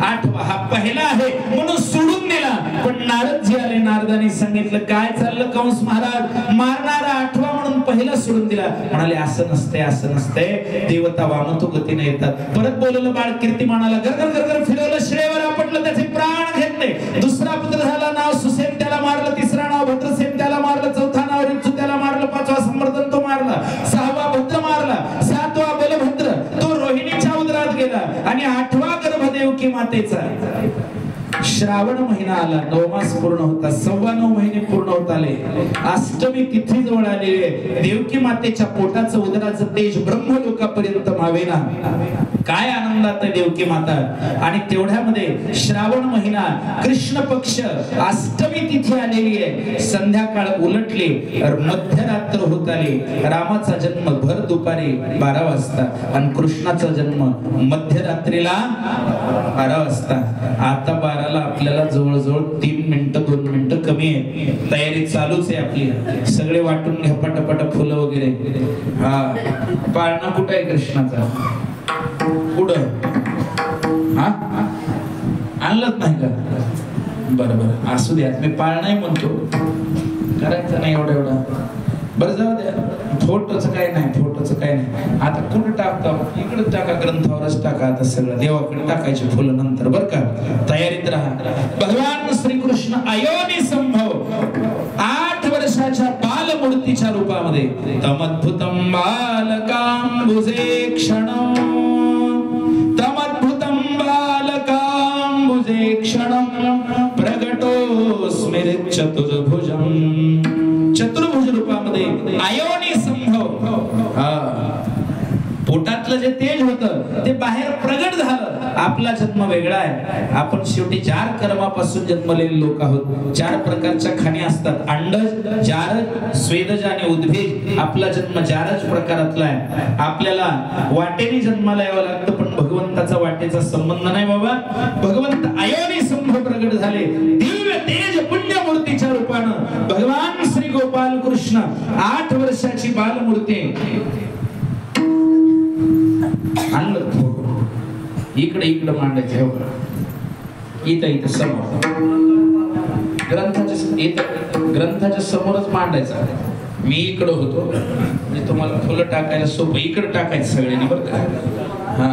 8वा हा पहिला आहे म्हणून सोडून दिला. पण नारद जी आले, नारदाने सांगितलं, काय चाललं कंस महाराज, मारणारा 8वा म्हणून पहिला सोडून दिला. म्हणाले, असं नसतंय, देवता वामतो गतीने येतात. परत बोलवलं बाळ कीर्तिमानाला, गरगर फिरवलं, श्रेयवर आपटलं, त्याचे प्राण घेतले. दुसरा पुत्र झाला, नाव सुसेन, त्याला मारलं. तिसरा नाव भद्रसेन, त्याला मारलं. चौथा नाव रिंचू, त्याला मारलं. 5वा संवर्धन, तो मारला. 6वा भद्र मारला. 7वा बलभद्र, तो रोहिणीच्या उदरात गेला. आणि 8वा गर्भदेवकी मातेचा. श्रावण महिना आला, 9 मास पूर्ण होता, 9.25 महिने पूर्ण होत आले. अष्टमी तिथी जवळ आलेली. देवकी मातेच्या पोटाचं उदराचं तेज ब्रह्मलोकापर्यंत मावेना. काय आनंदात आहे देवकी माता. आणि तेवढ्यामध्ये श्रावण महिना, कृष्ण पक्ष, अष्टमी तिथी आलेली आहे. संध्याकाळ उलटली, मध्यरात्र होत आली. रामाचा जन्म भर दुपारी 12 वाजता आणि कृष्णाचा जन्म मध्यरात्रीला 12 वाजता. आता 12ला आपल्याला जवळजवळ 3 मिनिटं 2 मिनिटं कमी आहे. तयारी चालूच आहे आपली. सगळे वाटून घ्या पटापट फुलं वगैरे. हा, पाळणा कुठं आहे कृष्णाचा? कुठं? हा, आणलंच नाही का? बरं असू द्या, मी पाळणाही म्हणतो, करायचं नाही एवढा. बरं जाऊ द्या, फोटोचं काय नाही. आता कुठं टाकतो? इकडे टाका, ग्रंथावरच टाका. आता सगळं देवाकडे टाकायचे फुलं नंतर, बरं का? तयारीत राहा. भगवान श्रीकृष्ण अयोनी संभव 8 वर्षाच्या बालमूर्तीच्या रूपामध्ये, तमद्भुतम बालकांबुजे क्षणम, तमद्भुतम बालकांबुजे क्षणम, प्रगटो स्मिरित चतुर्भुजम. चतुर्भुज रूपामध्ये अयोनी संभव. पोटातलं जे तेज होतं ते बाहेर प्रगट झालं. आपला जन्म वेगळा आहे. आपण शेवटी 4 कर्मापासून जन्मलेले लोक आहोत. 4 प्रकारच्या खाणी असतात, अंडज, जारज, स्वेदज आणि उद्भिज. आपला जन्म जारज प्रकारातला आहे. आपल्याला वाटेने जन्माला यावं लागतं, पण भगवंताचा वाटेचा संबंध नाही बाबा. भगवंत अयोनी संभव प्रगट झाले, दिव्य तेज पुण्यमूर्तीच्या रूपानं. भगवान श्री गोपाल कृष्ण 8 वर्षाची बालमूर्ती. आणलं फोटो, इकडे मांडायचं. इथं समोर ग्रंथाच्या समोरच मांडायचा. मी इकडं होतो म्हणजे तुम्हाला फुलं टाकायला सोपं. इकडे टाकायचं सगळ्यांनी, बरं का? हा.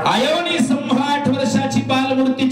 अयोनी संभव 8 वर्षाची बालमूर्ती